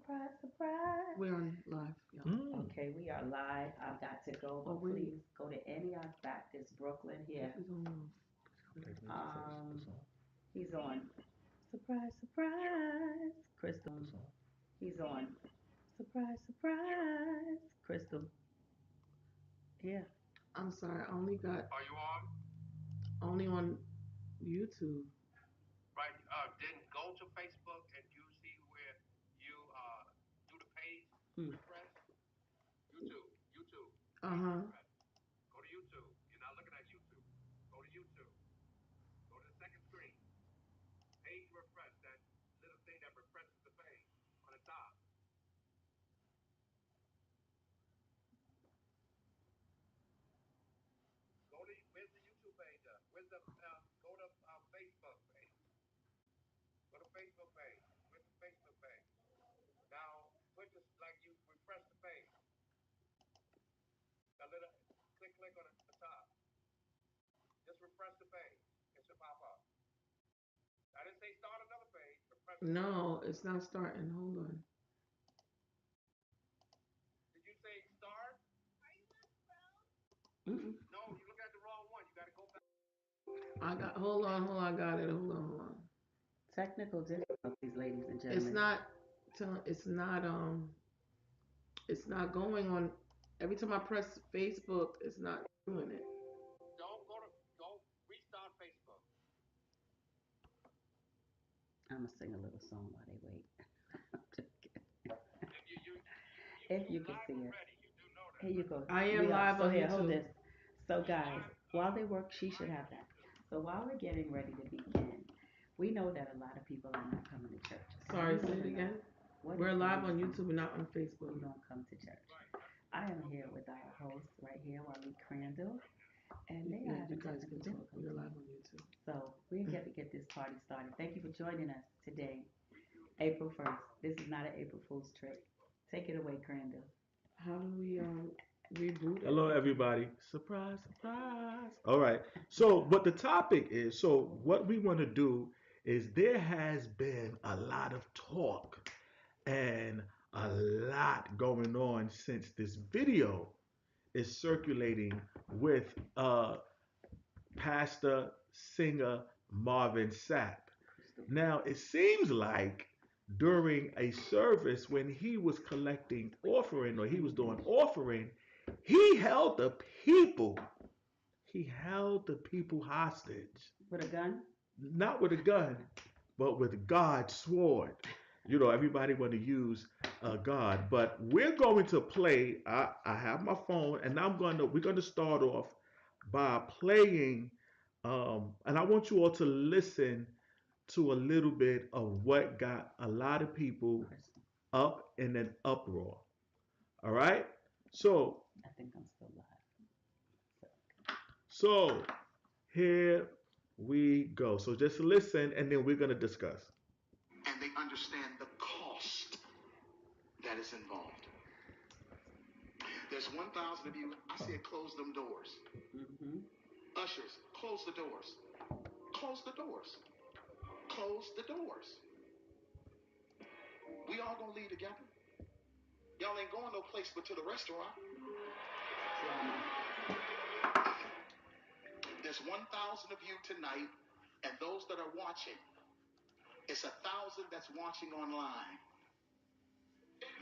Surprise, surprise. We're on live, y'all. Okay, we are live. I've got to go, Oh, but wait. please go to Antioch Baptist, Brooklyn This here. is on. Um, he's on. Surprise, surprise. Crystal. He's on. Surprise, surprise. Crystal. Yeah. I'm sorry, I only got. Are you on? Only on YouTube. Right. Then go to Facebook and you see where you do the page Hmm. refresh. YouTube. YouTube. Uh-huh. Go to YouTube. You're not looking at YouTube. Go to YouTube. Go to the second screen. Page refresh. That little thing that refreshes the page on the top. Go to where's the YouTube page? Where's the go to Facebook page? Go to Facebook page. Where's the Facebook page? Now put this like you refresh the page. A little click on the top. Just refresh the page. It should pop up. I didn't say start another page. Refresh the No, page. It's not starting. Hold on. Did you say start? Mm-mm. No, you look at the wrong one. You got to go back. I got. Hold on. I got it. Hold on. Technical difficulties, ladies and It's gentlemen. not. It's not. It's not going on. Every time I press Facebook, it's not doing it. Don't go restart Facebook. I'm going to sing a little song while they wait. If If you you can live see it. already, you do know Here that, you right? go. I am We are. live So on here, hold YouTube. this. So You guys, live while they work, she should live have on that. YouTube. So while we're getting ready to begin, we know that a lot of people are not coming to church. And Sorry, we say want it to know again. what We're is the live on reason YouTube and not on Facebook. you don't come to church. I am here with our host right here, Waliek Crandall, and they are Yeah, you having guys technical can talk. We're difficulties. live on YouTube. So we're going to get this party started. Thank you for joining us today, April 1st. This is not an April Fool's trick. Take it away, Crandall. How do we reboot it? Hello, everybody. Surprise, surprise. All right. So, what the topic is, what we want to do is there has been a lot of talk and a lot going on since this video is circulating with pastor, singer Marvin Sapp. Now, it seems like during a service when he was collecting offering or he was doing offering, he held the people. He held the people hostage. With a gun? Not with a gun, but with God's sword. You know, everybody want to use God, but we're going to play. I have my phone, and we're gonna start off by playing, and I want you all to listen to a little bit of what got a lot of people up in an uproar. All right, so I think I'm still live. So, so here we go. So just listen, and then we're gonna discuss. And they understand the cost that is involved. There's 1,000 of you. I said, close them doors. mm-hmm. Ushers, close the doors. Close the doors. Close the doors. We all gonna leave together. Y'all ain't going no place but to the restaurant. There's 1,000 of you tonight, and those that are watching, it's 1,000 that's watching online.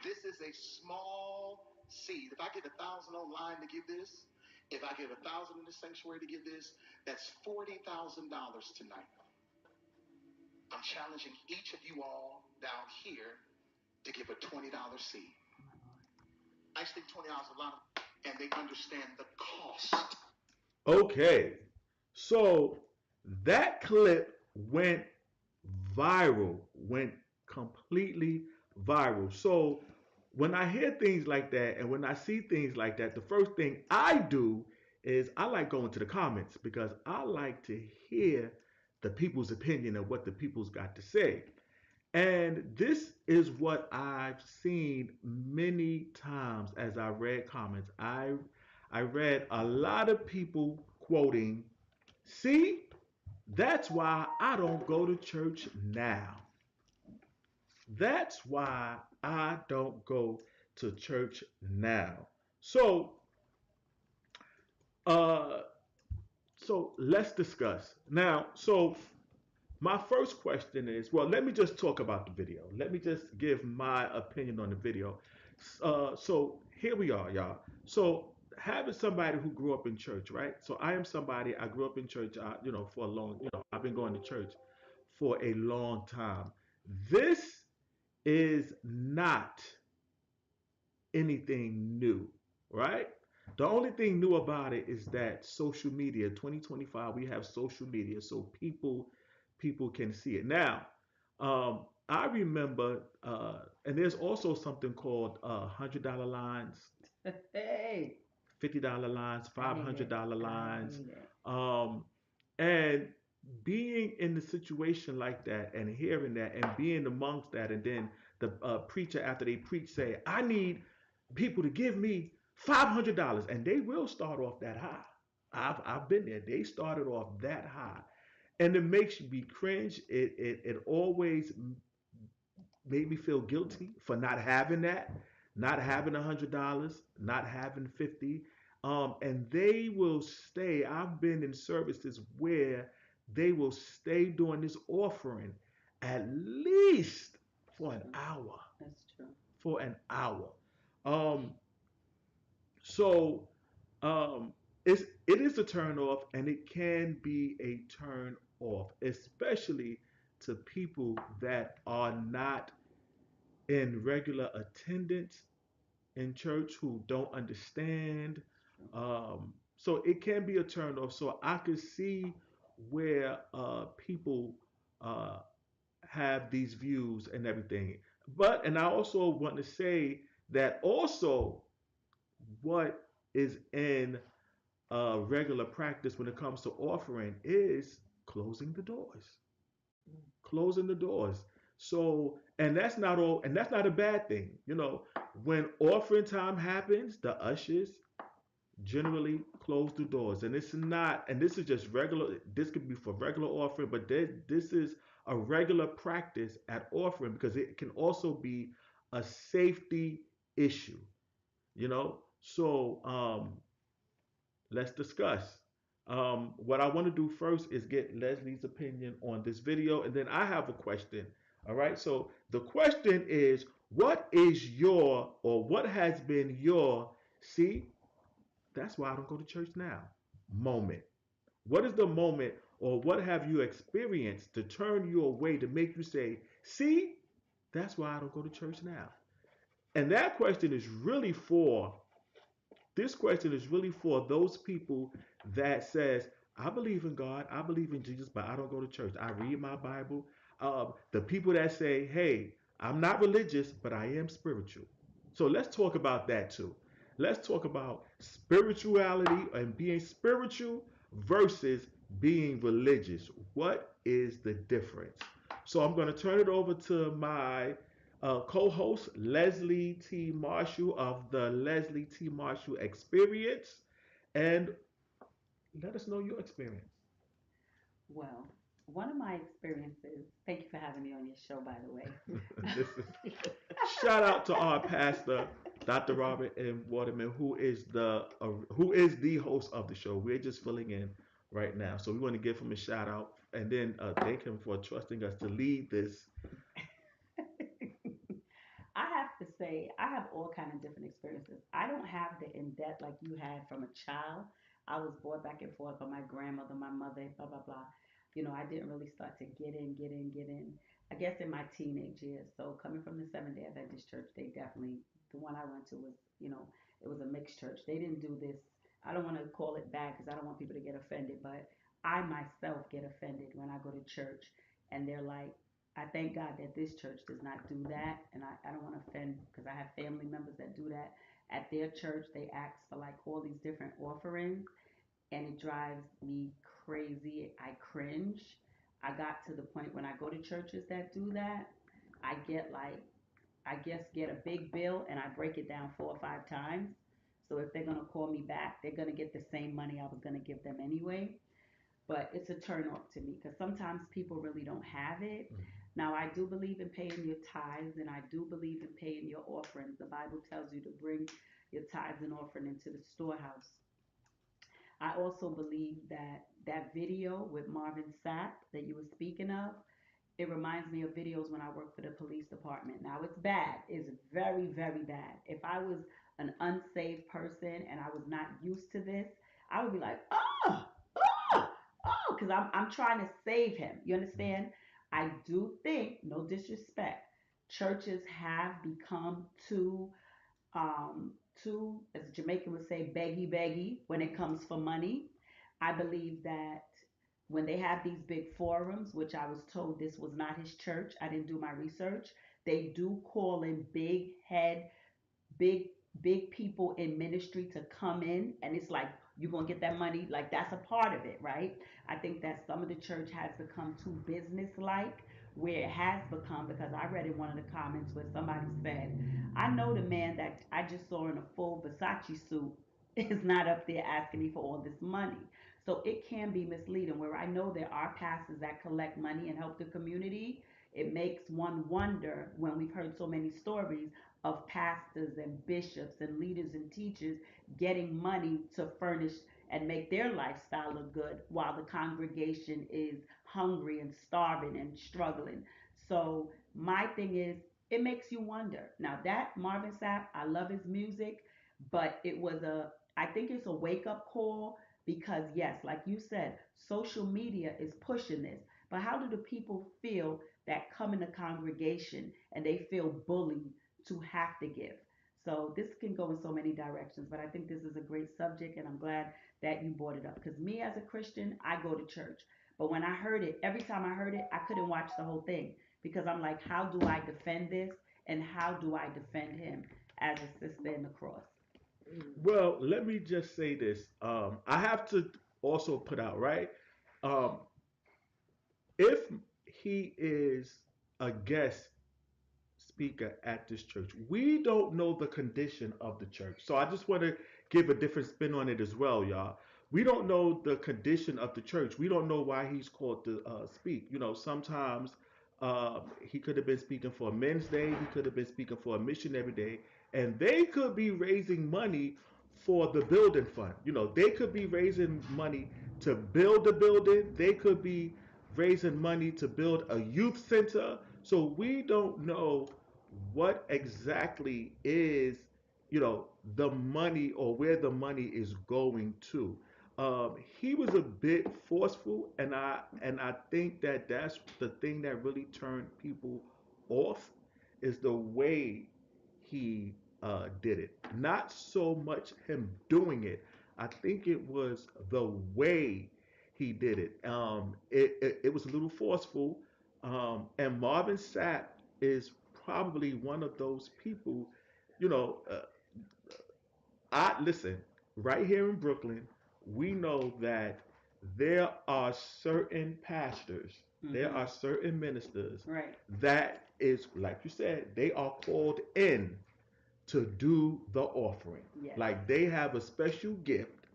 This is a small seed. If I get 1,000 online to give this, if I get 1,000 in the sanctuary to give this, that's $40,000 tonight. I'm challenging each of you all down here to give a $20 seed. I think $20 is a lot, and they understand the cost. Okay, so that clip went viral, went completely viral. So when I hear things like that and when I see things like that, the first thing I do is I like going to the comments because I like to hear the people's opinion of what the people's got to say. And this is what I've seen many times as I read comments. I read a lot of people quoting, "See, that's why I don't go to church now." That's why I don't go to church now. So, uh, so let's discuss now. So my first question is, well, let me just talk about the video. Let me just give my opinion on the video. So here we are, y'all. So having somebody who grew up in church, right? So I am somebody. I grew up in church. For a long, I've been going to church for a long time. This is not anything new, right? The only thing new about it is that social media, 2025, we have social media, so people can see it. Now, I remember, and there's also something called $100 lines, Hey, $50 lines, I five hate hundred it. dollar I lines, hate it. um, and being in the situation like that, and hearing that, and being amongst that, and then the preacher after they preach say, "I need people to give me $500," and they will start off that high. I've been there. They started off that high, and it makes me cringe. It always made me feel guilty for not having that, not having $100, not having 50. And they will stay. I've been in services where they will stay doing this offering at least It's for an true. hour. That's true. For an hour. Um, so um, it is a turn off, and it can be a turn off, especially to people that are not in regular attendance in church who don't understand. It's true. So it can be a turn off. So I could see where people uh, have these views and everything. And I also want to say that also what is in regular practice when it comes to offering is closing the doors, closing the doors. So, and that's not all, and that's not a bad thing. When offering time happens, the ushers generally close the doors, and it's not, and this is just regular. This could be for regular offering, but this is a regular practice at offering because it can also be a safety issue. So let's discuss. What I want to do first is get Leslie's opinion on this video, and then I have a question. All right. So the question is, what is your, or what has been your, see, that's why I don't go to church now, moment? What is the moment, or what have you experienced to turn you away to make you say, see, that's why I don't go to church now? And that question is really for this question is really for those people that says, I believe in God, I believe in Jesus, but I don't go to church. I read my Bible. The people that say, hey, I'm not religious, but I am spiritual. So let's talk about that too. Let's talk about spirituality and being spiritual versus being religious. What is the difference? So I'm going to turn it over to my co-host Leslie T. Marshall of the Leslie T. Marshall Experience, and let us know your experience. Well, one of my experiences, thank you for having me on your show, by the way. This is shout out to our pastor, Dr. Robert M. Waterman, who is the host of the show. We're just filling in right now, so we want to give him a shout out and then thank him for trusting us to lead this. I have to say, I have all kind of different experiences. I don't have the in depth like you had from a child. I was brought back and forth by my grandmother, my mother, blah blah blah. I didn't really start to get in. I guess in my teenage years. So coming from the Seventh Day Adventist Church, they definitely the one I went to was it was a mixed church. They didn't do this. I don't want to call it bad because I don't want people to get offended, but I myself get offended when I go to church and they're like, I thank God that this church does not do that. And I don't want to offend because I have family members that do that. At their church, they ask for like all these different offerings and it drives me crazy. I cringe. I got to the point when I go to churches that do that, I get like, I guess, get a big bill and I break it down 4 or 5 times. So if they're going to call me back, they're going to get the same money I was going to give them anyway. But it's a turn off to me because sometimes people really don't have it. Now, I do believe in paying your tithes and I do believe in paying your offerings. The Bible tells you to bring your tithes and offering into the storehouse. I also believe that that video with Marvin Sapp that you were speaking of, it reminds me of videos when I worked for the police department. Now it's bad. It's very, very bad. If I was an unsaved person and I was not used to this, I would be like, oh, oh, oh, because I'm trying to save him. You understand? I do think, no disrespect, churches have become um, too, as Jamaican would say, beggy beggy when it comes for money. I believe that when they have these big forums, which I was told this was not his church, I didn't do my research, they do call in big big people in ministry to come in, and it's like you're gonna get that money, like that's a part of it, right? I think that some of the church has become too business like, where it has become, because I read in one of the comments where somebody said, I know the man that I just saw in a full Versace suit is not up there asking me for all this money. So it can be misleading. Where I know there are pastors that collect money and help the community, it makes one wonder when we've heard so many stories of pastors and bishops and leaders and teachers getting money to furnish and make their lifestyle look good while the congregation is hungry and starving and struggling. So my thing is, it makes you wonder. Now that Marvin Sapp, I love his music, but I think it's a wake up call, because yes, like you said, social media is pushing this. But how do the people feel that come in the congregation and they feel bullied to have to give? So this can go in so many directions, but I think this is a great subject, and I'm glad that you brought it up. Because me as a Christian, I go to church, but when I heard it, every time I heard it, I couldn't watch the whole thing, because I'm like, how do I defend this, and how do I defend him as a sister in the cross? Well, let me just say this. I have to also put out, right? Um, if he is a guest speaker at this church, we don't know the condition of the church. So I just want to give a different spin on it as well, y'all. We don't know the condition of the church. We don't know why he's called to speak. You know, sometimes he could have been speaking for a men's day, he could have been speaking for a missionary day, and they could be raising money for the building fund. You know, they could be raising money to build the building, they could be raising money to build a youth center. So we don't know what exactly is, you know, the money or where the money is going to. He was a bit forceful, and I think that that's the thing that really turned people off, is the way he did it. Not so much him doing it. I think it was the way he did it. It was a little forceful. And Marvin Sapp is probably one of those people, you know. I listen, right here in Brooklyn, we know that there are certain pastors, there Mm-hmm. are certain ministers Right. that is, like you said, they are called in to do the offering. Yes. Like they have a special gift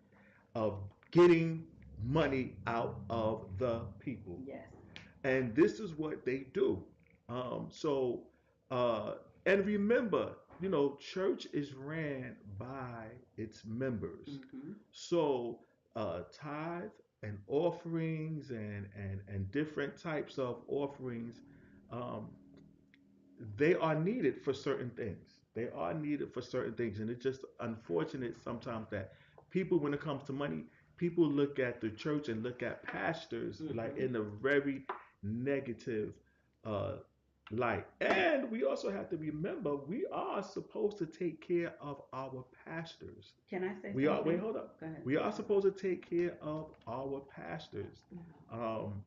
of getting money out of the people. Yes. And this is what they do. So, uh, and remember, you know, church is ran by its members. Mm-hmm. So, tithe and offerings and different types of offerings, um, they are needed for certain things. They are needed for certain things, and it's just unfortunate sometimes that people, when it comes to money, people look at the church and look at pastors like Mm-hmm. in a very negative uh, light. And we also have to remember we are supposed to take care of our pastors. Can I say We are. Wait, something? hold up. Go ahead. We are supposed to take care of our pastors. Um,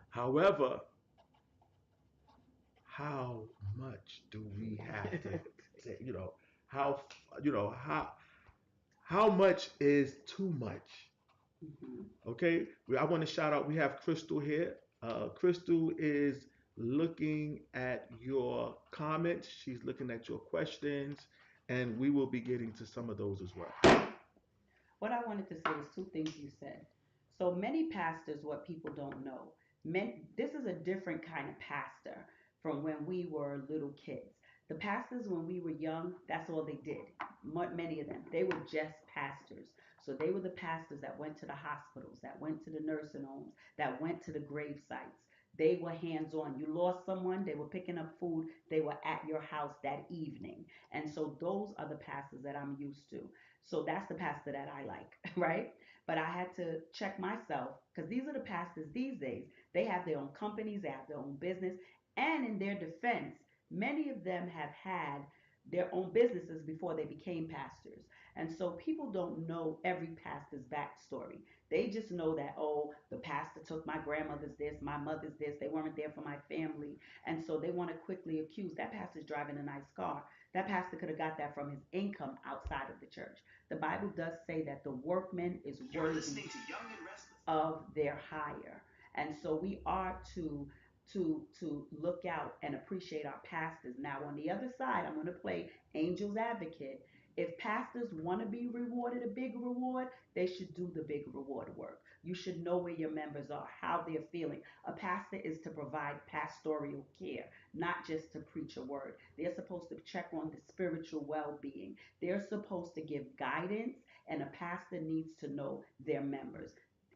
However, how much do we have to, you know, how, you know, how much is too much? Mm-hmm. Okay, I want to shout out. We have Crystal here. Crystal is looking at your comments. She's looking at your questions, and we will be getting to some of those as well. What I wanted to say was two things you said. So many pastors, what people don't know, This is a different kind of pastor from when we were little kids. The pastors when we were young, that's all they did. Many of them, they were just pastors. So they were the pastors that went to the hospitals, that went to the nursing homes, that went to the grave sites. They were hands on. You lost someone, they were picking up food, they were at your house that evening. And so those are the pastors that I'm used to. So that's the pastor that I like, right? But I had to check myself because these are the pastors these days. They have their own companies, they have their own business, and in their defense, many of them have had their own businesses before they became pastors. And so people don't know every pastor's backstory. They just know that, oh, the pastor took my grandmother's this, my mother's this, they weren't there for my family. And so they want to quickly accuse that pastor's driving a nice car. That pastor could have got that from his income outside of the church. The Bible does say that the workman is worthy of their hire. And so we are to look out and appreciate our pastors. Now on the other side, I'm going to play angel's advocate. If pastors want to be rewarded a big reward, they should do the big reward work. You should know where your members are, how they're feeling. A pastor is to provide pastoral care, not just to preach a word. They're supposed to check on the spiritual well being. They're supposed to give guidance, and a pastor needs to know their members.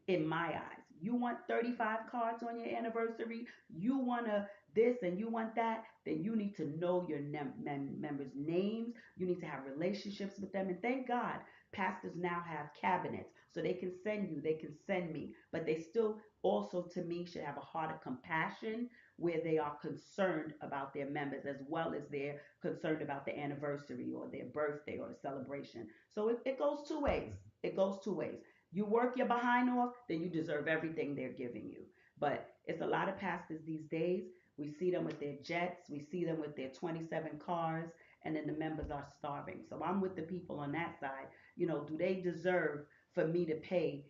In my eyes, you want 35 cards on your anniversary, you want to this and you want that, then you need to know your members' names. You need to have relationships with them. And thank God, pastors now have cabinets so they can send you, they can send me, but they still also, to me, should have a heart of compassion where they are concerned about their members as well as they're concerned about the anniversary or their birthday or the celebration. So it goes two ways. It goes two ways. You work your behind off, then you deserve everything they're giving you. But it's a lot of pastors these days. We see them with their jets, we see them with their 27 cars, and then the members are starving. So I'm with the people on that side. Do they deserve for me to pay,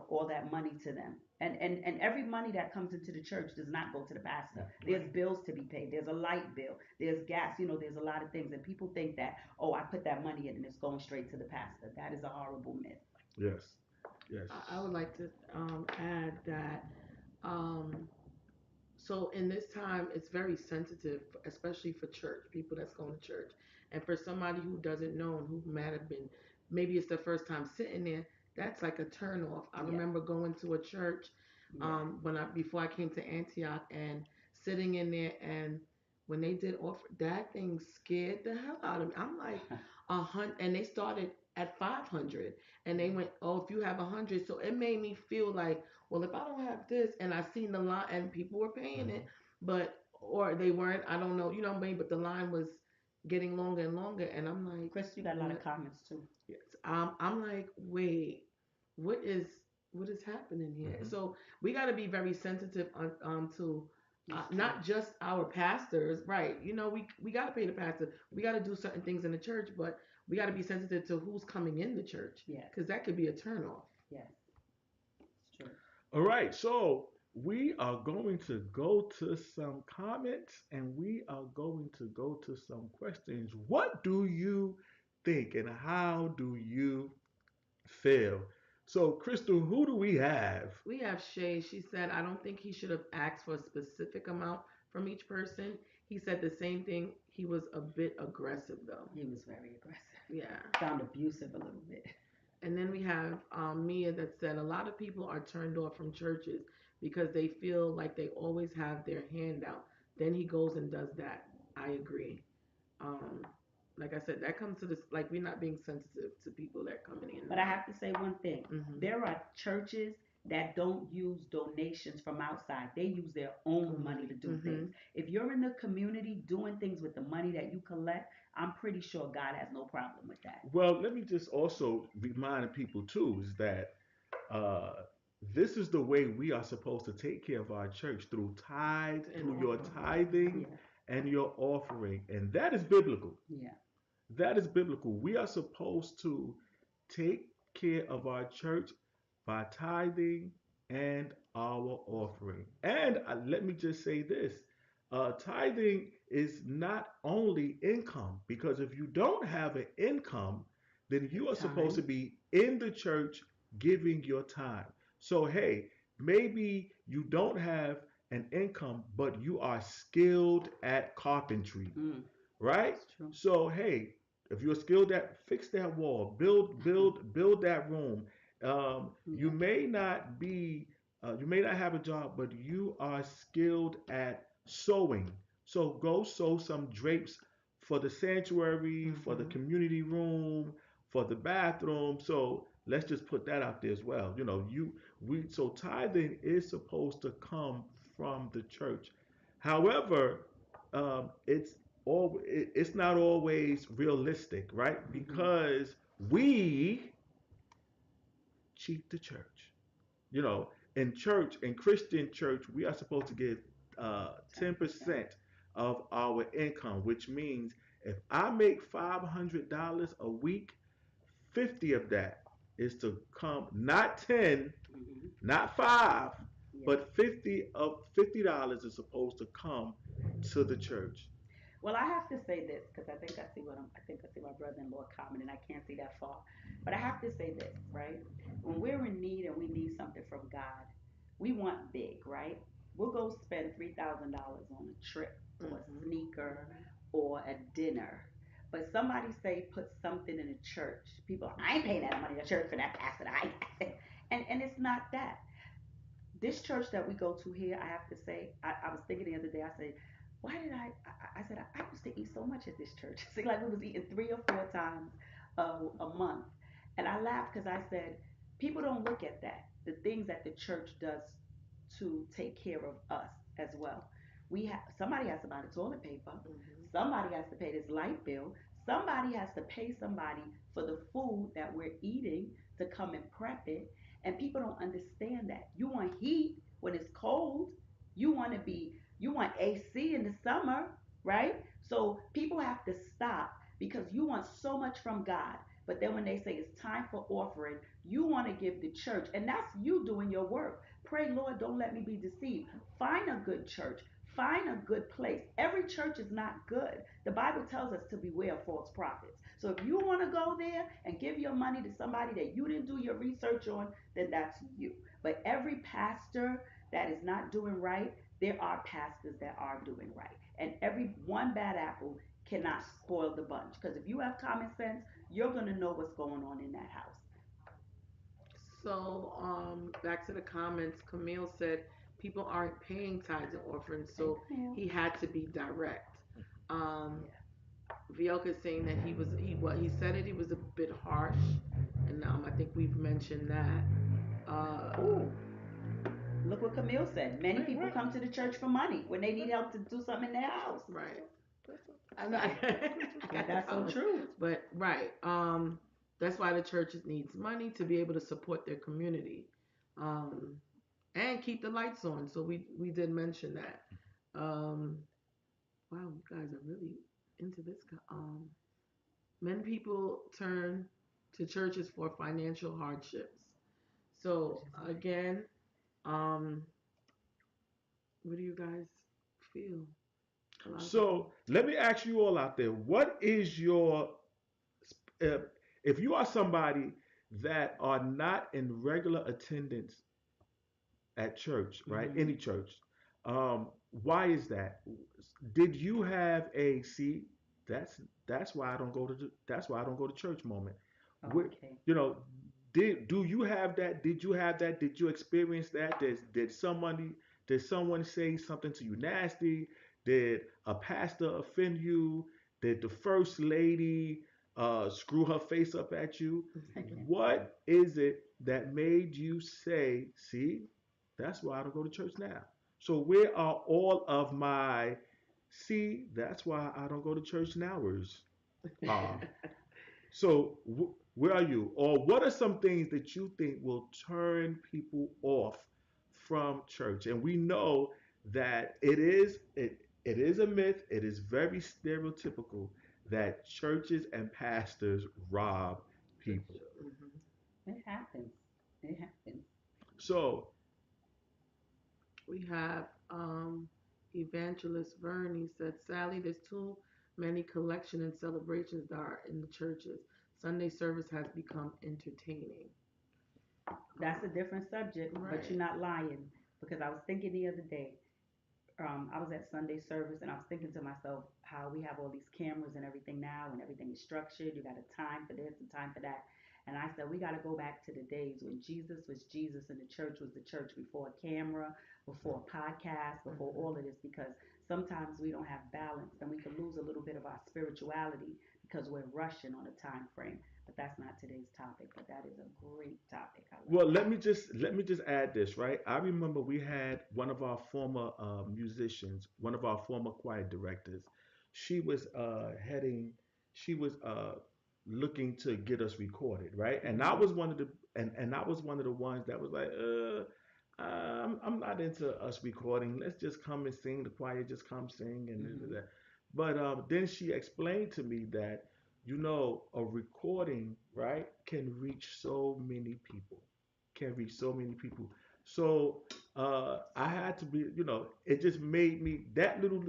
all that money to them? And every money that comes into the church does not go to the pastor. There's bills to be paid. There's a light bill. There's gas. There's a lot of things. And people think that, oh, I put that money in and it's going straight to the pastor. That is a horrible myth. Yes. Yes. I would like to add that um, so in this time it's very sensitive, especially for church people that's going to church, and for somebody who doesn't know and who might have been, maybe it's their first time sitting there, that's like a turn off. I Yeah. remember going to a church Yeah. when I before I came to Antioch and sitting in there, and when they did offer, that thing scared the hell out of me. I'm like 100, and they started at 500, and they went, oh, if you have 100, so it made me feel like, well, if I don't have this, and I seen the line, and people were paying it, but or they weren't, I don't know, you know what I mean. But the line was getting longer and longer, and I'm like, Chris, you got a lot of comments too. yes, I'm like, wait, what is what is happening here? Mm-hmm. So we got to be very sensitive on to. It's true. Not just our pastors, right? We got to pay the pastor. We got to do certain things in the church, but we got to be sensitive to who's coming in the church Yes. because that could be a turnoff. Yes. It's true. All right. So we are going to go to some comments and we are going to go to some questions. What do you think and how do you feel? So, Crystal, who do we have? We have Shay. She said, I don't think he should have asked for a specific amount from each person. He said the same thing. He was a bit aggressive, though. He was very aggressive. Yeah. Sound abusive a little bit. And then we have Mia that said, a lot of people are turned off from churches because they feel like they always have their hand out. Then he goes and does that. I agree. Um, like I said, that comes to this, like we're not being sensitive to people that coming in But and I out. have to say one thing. Mm-hmm. There are churches that don't use donations from outside. They use their own Own money money. to do Mm-hmm. things. If you're in the community doing things with the money that you collect, I'm pretty sure God has no problem with that. Well, let me just also remind people too is that uh, this is the way we are supposed to take care of our church through tithe, And through your offering. tithing Yeah. and your offering, and that is biblical. Yeah. That is biblical. We are supposed to take care of our church by tithing and our offering. And let me just say this tithing is not only income, because if you don't have an income, then you are supposed to Time. be in the church giving your time. So, hey, maybe you don't have an income, but you are skilled at carpentry, Mm, right? that's true. So hey, if you're skilled at, fix that wall, build that room. You Yeah. may not be, you may not have a job, but you are skilled at sewing. So go sew some drapes for the sanctuary, for the Mm-hmm. community room, for the bathroom. So let's just put that out there as well. You know, you we so tithing is supposed to come from the church. However, it's it's not always realistic, right? Hmm. Because we cheat the church. You know, in church, in Christian church, we are supposed to give 10%. 10% of our income, which means if I make $500 a week, 50 of that is to come, not 10, Hmm. not 5, Yeah. but $50 is supposed to come to the church. Well, I have to say this because I think I see my brother-in-law commenting. I can't see that far, but I have to say this, right? When we're in need and we need something from God, we want big, right? We'll go spend $3,000 on a trip or a Mm-hmm. sneaker Mm-hmm. or a dinner. But somebody say put something in a church. People, I ain't paying that money to church for that pastor. And it's not that this church that we go to here, I have to say, I was thinking the other day, I said, why did I said, I used to eat so much at this church. It seemed like we was eating 3 or 4 times a month. And I laughed because I said, people don't look at that, the things that the church does to take care of us as well. Somebody has to buy the toilet paper. Mm-hmm. Somebody has to pay this light bill. Somebody has to pay somebody for the food that we're eating to come and prep it. And people don't understand that. You want heat when it's cold. You want AC in the summer, right? So people have to stop because you want so much from God. But then when they say it's time for offering, you want to give the church. And that's you doing your work. Pray, Lord, don't let me be deceived. Find a good church. Find a good place. Every church is not good. The Bible tells us to beware of false prophets. So if you want to go there and give your money to somebody that you didn't do your research on, then that's you. But every pastor that is not doing right, there are pastors that are doing right. And every one bad apple cannot spoil the bunch. Because if you have common sense, you're going to know what's going on in that house. So, back to the comments, Camille said people aren't paying tithes and offerings, Hey, so Camille. he had to be direct. Um, Yeah. Vioka is saying that he said it, he was a bit harsh, and I think we've mentioned that. Uh, Ooh, look what Camille said. Many Wait, people what? come to the church for money when they need help to do something in their house. right. That's I know. I But got the that's so comments, true. but right. That's why the church needs money to be able to support their community, um, and keep the lights on. So we did mention that. Um, wow, you guys are really into this. Many people turn to churches for financial hardships. Which So is right. again, um, what do you guys feel? A lot of people. So let me ask you all out there, what is your, uh, if you are somebody that are not in regular attendance at church, right? Mm-hmm. Any church. Why is that? Did you have a see? That's that's why I don't go to that's why I don't go to church moment. Oh, Where, okay. you know, did do you have that? Did you have that? Did you experience that? Did someone say something to you nasty? Did a pastor offend you? Did the first lady screw her face up at you? I can't stand What is it that made you say, see, that's why I don't go to church now? So where are all of my, see, that's why I don't go to church nowers? Ah, so where are you? Or what are some things that you think will turn people off from church? And we know that it is a myth. It is very stereotypical that churches and pastors rob people. Mhm. it. It happens. It happens. So We have Evangelist Vern. He said, Sally, there's too many collection and celebrations that are in the churches. Sunday service has become entertaining. That's a different subject, but you're Right. not lying because I was thinking the other day. I was at Sunday service and I was thinking to myself how we have all these cameras and everything now and everything is structured. You got a time for this and time for that. And I said, we got to go back to the days when Jesus was Jesus and the church was the church before a camera, before a podcast, before all of this, because sometimes we don't have balance and we can lose a little bit of our spirituality because we're rushing on a time frame. But that's not today's topic, but that is a great topic. I love Well, it. let me just add this, right? I remember we had one of our former musicians, one of our former choir directors. She was she was looking to get us recorded, right? And I Mm-hmm. was one of the and I was one of the ones that was like, I'm not into us recording. Let's just come and sing. The choir just come sing and Mm-hmm. that. But then she explained to me that a recording, right, can reach so many people, can reach so many people. So I had to be, it just made me that little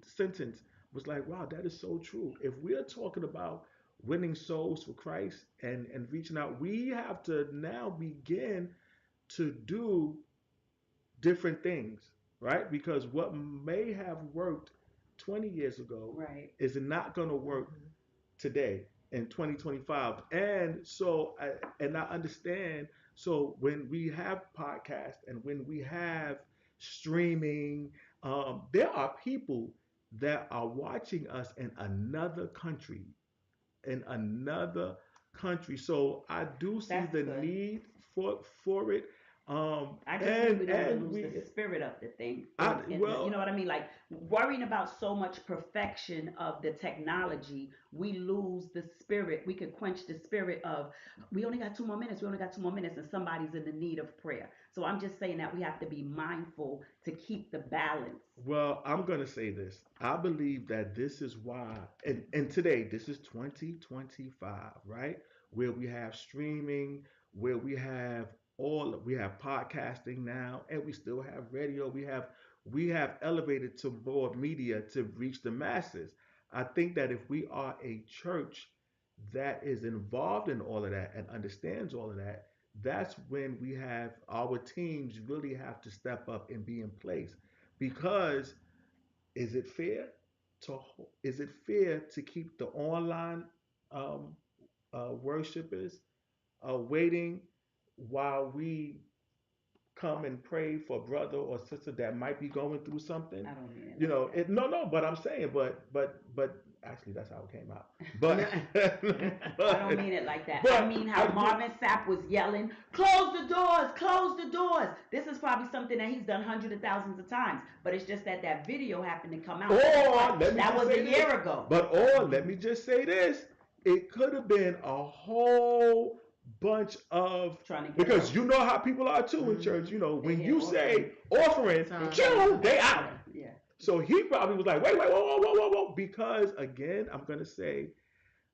sentence was like, wow, that is so true. If we are talking about winning souls for Christ and reaching out, we have to now begin to do different things, right? Because what may have worked 20 years ago Right. is not going to work Mm-hmm. today in 2025. And I understand. So when we have podcasts and when we have streaming, there are people that are watching us in another country. So I do see That's the good. need for it. I just mean And we don't want to and lose the we spirit of the thing I you well know what I mean? Like worrying about so much perfection of the technology, we lose the spirit. We could quench the spirit of we only got 2 more minutes, we only got 2 more minutes, and somebody's in the need of prayer. So I'm just saying that we have to be mindful to keep the balance. Well, I'm going to say this. I believe that this is why, and today, this is 2025, right? Where we have streaming, where we have podcasting now, and we still have radio. We have elevated to more media to reach the masses. I think that if we are a church that is involved in all of that and understands all of that, that's when we have our teams really have to step up and be in place because is it fair to keep the online um, worshipers waiting while we come and pray for brother or sister that might be going through something? I don't mean it like No, but I'm saying, but actually, that's how it came out. But Yeah. I don't but mean it like that. I but mean I how do. Marvin Sapp was yelling, "Close the doors, close the doors." This is probably something that he's done hundreds of thousands of times, but it's just that that video happened to come out. But guess what? Or let me That just was a say this. year ago. Or let me Mm-hmm. just say this. It could have been a whole bunch of Trying to get an because you offering. know how people are too in church. Mm-hmm. They When hear you offering. say offering, They Time. trying to you Yeah. they out. yeah, yeah. So he probably was like, wait, wait, whoa, whoa, whoa, whoa, whoa. Because again, I'm gonna say,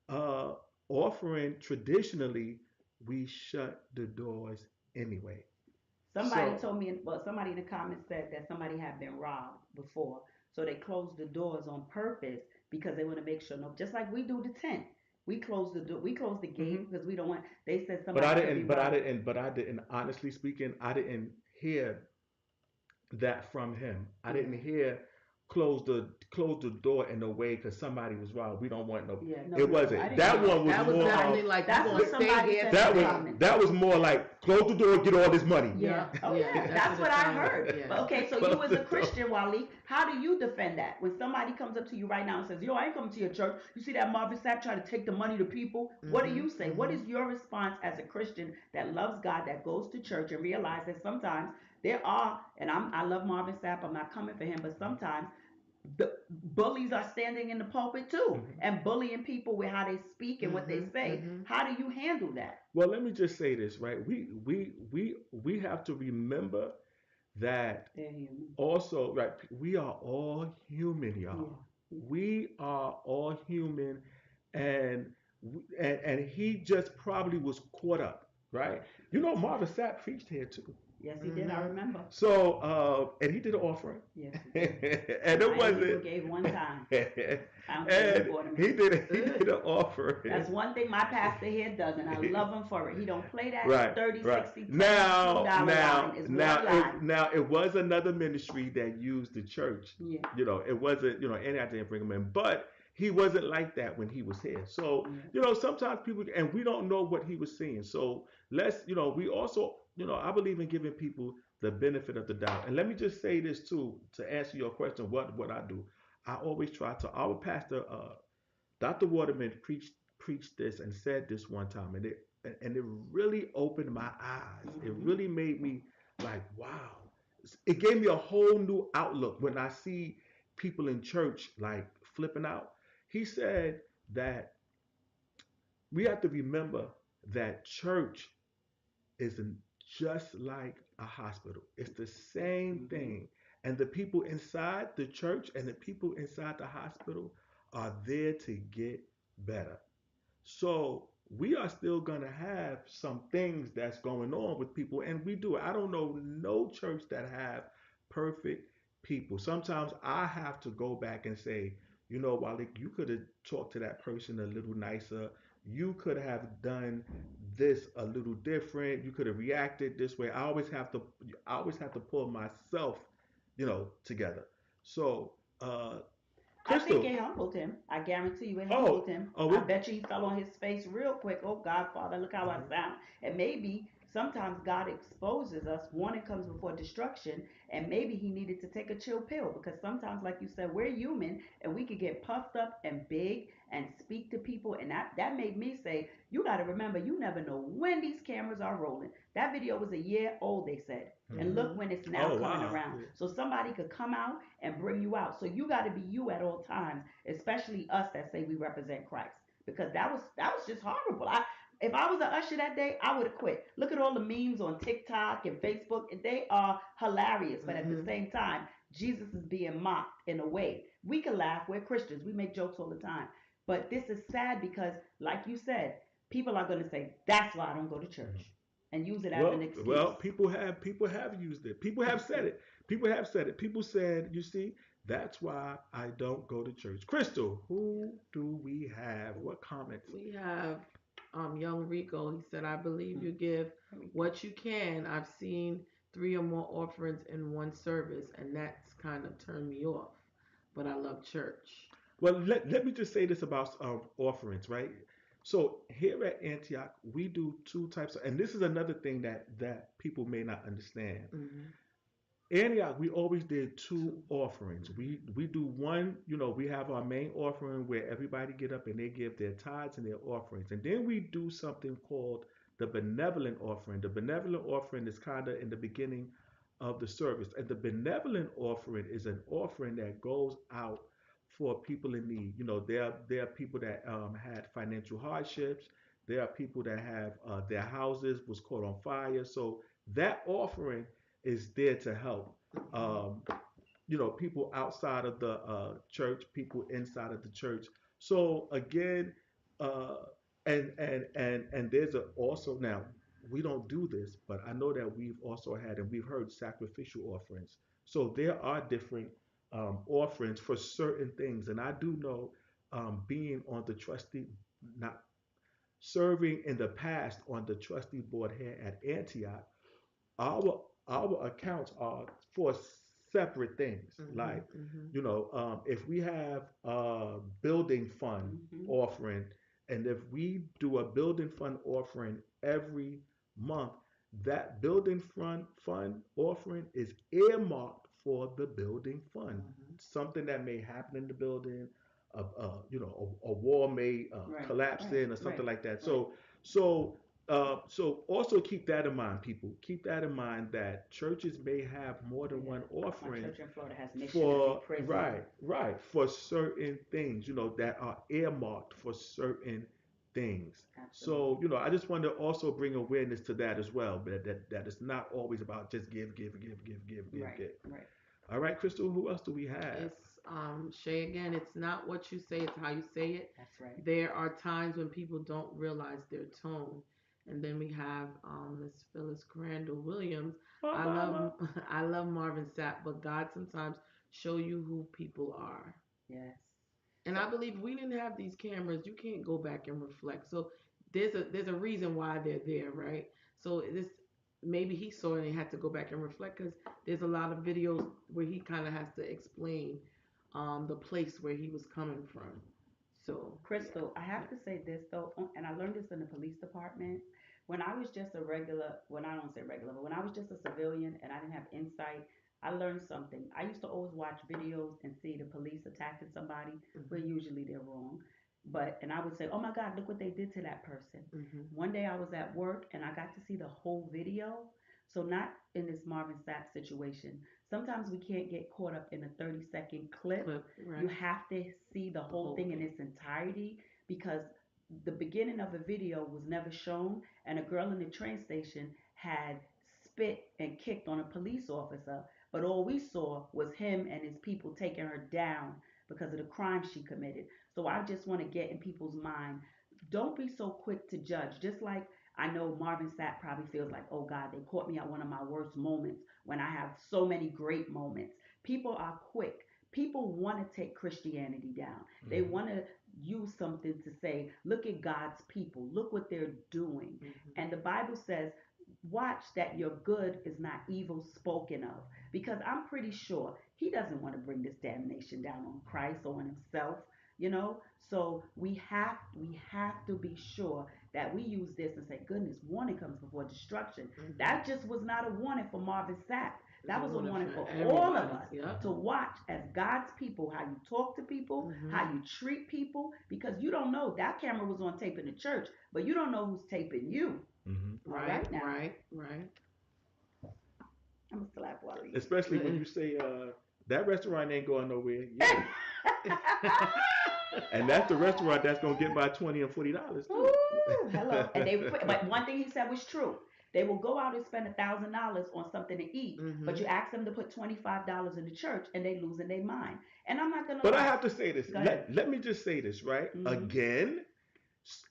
uh, offering traditionally, we shut the doors anyway. Somebody So told me, well, somebody in the comments said that somebody had been robbed before, so they closed the doors on purpose because they want to make sure. No, just like we do the tent, we close the door, we close the mhm. gate because we don't want. They said but I somebody could be didn't, but I robbed. didn't, but I didn't. Honestly speaking, I didn't hear that from him. I Yeah, didn't hear close the door in a way because somebody was wrong. We don't want no. yeah. No, It no, I wasn't. didn't That hear one that. was That That was was more somebody. definitely of like you That's gonna what stay somebody here said in that the was today. comments. that was more like close the door, get all this money. Yeah. Yep. Oh Yeah. yeah. That's That's what what it I sounded like. heard. Yeah. But okay, so you Close as the a door. Christian, Wally, how do you defend that when somebody comes up to you right now and says, "Yo, I ain't coming to your church. You see that Marvin Sapp trying to take the money to people." What do Mm-hmm. you say? What Mm-hmm. is your response as a Christian that loves God, that goes to church and realize that sometimes there are, and I love Marvin Sapp. I'm not coming for him, but sometimes the bullies are standing in the pulpit too Mhm. and bullying people with how they speak and what they Mm-hmm. say. Mm-hmm. How do you handle that? Well, let me just say this, right? We have to remember that They're human. also, right? We are all human, Yeah. y'all. Yeah. We are all human, and and he just probably was caught up, right? Marvin Sapp preached here too. Yes, he did. I Hmm. remember. So, and he did an offering, Yes, he did. and I it ain't even wasn't, gave one time. I don't care who and bought him he in. did he Ugh. did an offering. That's one thing my pastor here does, and I love him for it. He don't play that Right, 30, right. 60, 20, Now, $2 now, line. It's now, one line. now, it was another ministry that used the church. Yeah, It wasn't, and I didn't bring him in, but he wasn't like that when he was here. So, yeah. sometimes people, and we don't know what he was seeing. So we also, I believe in giving people the benefit of the doubt. And let me just say this too, to answer your question, what I do. I always try to. Our pastor, Dr. Waterman preached this and said this one time, and it really opened my eyes. It Hmm. really made me like, wow. It gave me a whole new outlook when I see people in church like flipping out. He said that we have to remember that church isn't just like a hospital. It's the same Hmm. thing. And the people inside the church and the people inside the hospital are there to get better. So we are still gonna have some things that's going on with people, and we do. I don't know no church that have perfect people. Sometimes I have to go back and say, Waliek, you could have talked to that person a little nicer. You could have done this a little different. You could have reacted this way. I always have to pull myself, together. So, I think Crystal. it humbled him. I guarantee you it humbled Oh, him. oh, I it. bet you he fell on his face real quick. Oh, God, Father, look how I Mhm. sound. And maybe sometimes God exposes us. One, it comes before destruction. And maybe he needed to take a chill pill because sometimes, like you said, we're human and we could get puffed up and big and speak to people. And that made me say, you got to remember, you never know when these cameras are rolling. That video was a year old, they said. And Mhm. look Mm-hmm. when it's now Oh coming wow. around. Yeah. So somebody could come out and bring you out. So you got to be you at all times, especially us that say we represent Christ, because that was just horrible. If I was an usher that day, I would have quit. Look at all the memes on TikTok and Facebook, and they are hilarious. But at the Mhm. same time, Jesus is being mocked in a way. We can laugh. We're Christians. We make jokes all the time. But this is sad because, like you said, people are going to say, that's why I don't go to Mhm. church and use it as an Well, excuse. people have used it. People have said it. People have said it. People said, you see, that's why I don't go to church. Crystal, who do we have? What comments? We have young Rico. He said, I believe Hmm. you give There we go. what you can. I've seen three or more offerings in one service, and that's kind of turned me off. But I love church. Well, let me just say this about offerings, right? So here at Antioch, we do two types of, and this is another thing that people may not understand. Mm-hmm. Antioch, we always did two Two. offerings. We do one, we have our main offering where everybody get up and they give their tithes and their offerings. And then we do something called the benevolent offering. The benevolent offering is kind of in the beginning of the service. And the benevolent offering is an offering that goes out for people in need. There are people that had financial hardships. There are people that have their houses was caught on fire. So that offering is there to help. Mm-hmm. Um, people outside of the church, people inside of the church. So again, uh, and there's also now we don't do this, but I know that we've also had and we've heard sacrificial offerings. So there are different offerings for certain things, and I do know being on the trustee, not serving in the past on the trustee board here at Antioch, our accounts are for separate things. Mm-hmm. Like, Mm-hmm. if we have a building fund Hmm. offering, and if we do a building fund offering every month, that building fund offering is earmarked for the building fund. Hmm. Something that may happen in the building, a wall may Right, collapse right, in or something right, like that. right. So also keep that in mind, people. Keep that in mind that churches may have more than Yeah. one My offering church in Florida has missionary for prison. right for certain things, that are earmarked for certain things. So, Absolutely. I just want to also bring awareness to that as well, but that it's not always about just give, give, give, give, give, give, Right, give. right. All right, Crystal, who else do we have? It's Shay again. It's not what you say; it's how you say it. That's right. There are times when people don't realize their tone. And then we have Miss Phyllis Crandall Williams. My I love mama. I love Marvin Sapp, but God sometimes show you who people are. Yes. And So I believe we didn't have these cameras, you can't go back and reflect. So there's a reason why they're there, right? So this maybe he saw it and had to go back and reflect because there's a lot of videos where he kind of has to explain the place where he was coming from. So yeah, Crystal, I yeah. have to say this though, and I learned this in the police department. When I was just a regular, when I don't say regular, but when I was just a civilian and I didn't have insight, I learned something. I used to always watch videos and see the police attacking somebody where Hmm. usually they're wrong. And I would say, oh my God, look what they did to that person. Hmm. One day I was at work and I got to see the whole video. So, not in this Marvin Sapp situation. Sometimes we can't get caught up in a 30-second clip. Clip, You right? have to see the The whole whole thing in thing. its entirety because the beginning of the video was never shown, and a girl in the train station had spit and kicked on a police officer, but all we saw was him and his people taking her down because of the crime she committed. So I just want to get in people's mind, don't be so quick to judge. Just like I know Marvin Sapp probably feels like, oh God, they caught me at one of my worst moments when I have so many great moments. People are quick. People want to take Christianity down. They Hmm. want to use something to say, look at God's people, look what they're doing. Hmm. And the Bible says, watch that your good is not evil spoken of. Because I'm pretty sure he doesn't want to bring this damnation down on Christ or on himself, you know? So we have to be sure that we use this and say, goodness, warning comes before destruction. That Hmm. just was not a warning for Marvin Sapp. It's a That was a warning warning for for all of everybody. us Yep. to watch as God's people how you talk to people, Hmm. how you treat people, because you don't know that camera was on tape in the church, but you don't know who's taping you. Hmm. All Right, right, now right, right. I'm gonna slap Waliek. Especially when Ooh, you say that restaurant ain't going nowhere. Yeah. And that's the restaurant that's gonna get by $20 and $40 too. Ooh, hello. And they, but one thing he said was true. They will go out and spend $1,000 on something to eat, but hmm. you ask them to put $25 in the church, and they losing their mind. And I'm not gonna But I lie. have to say this. Go ahead. Let me just say this, right? Hmm. Again,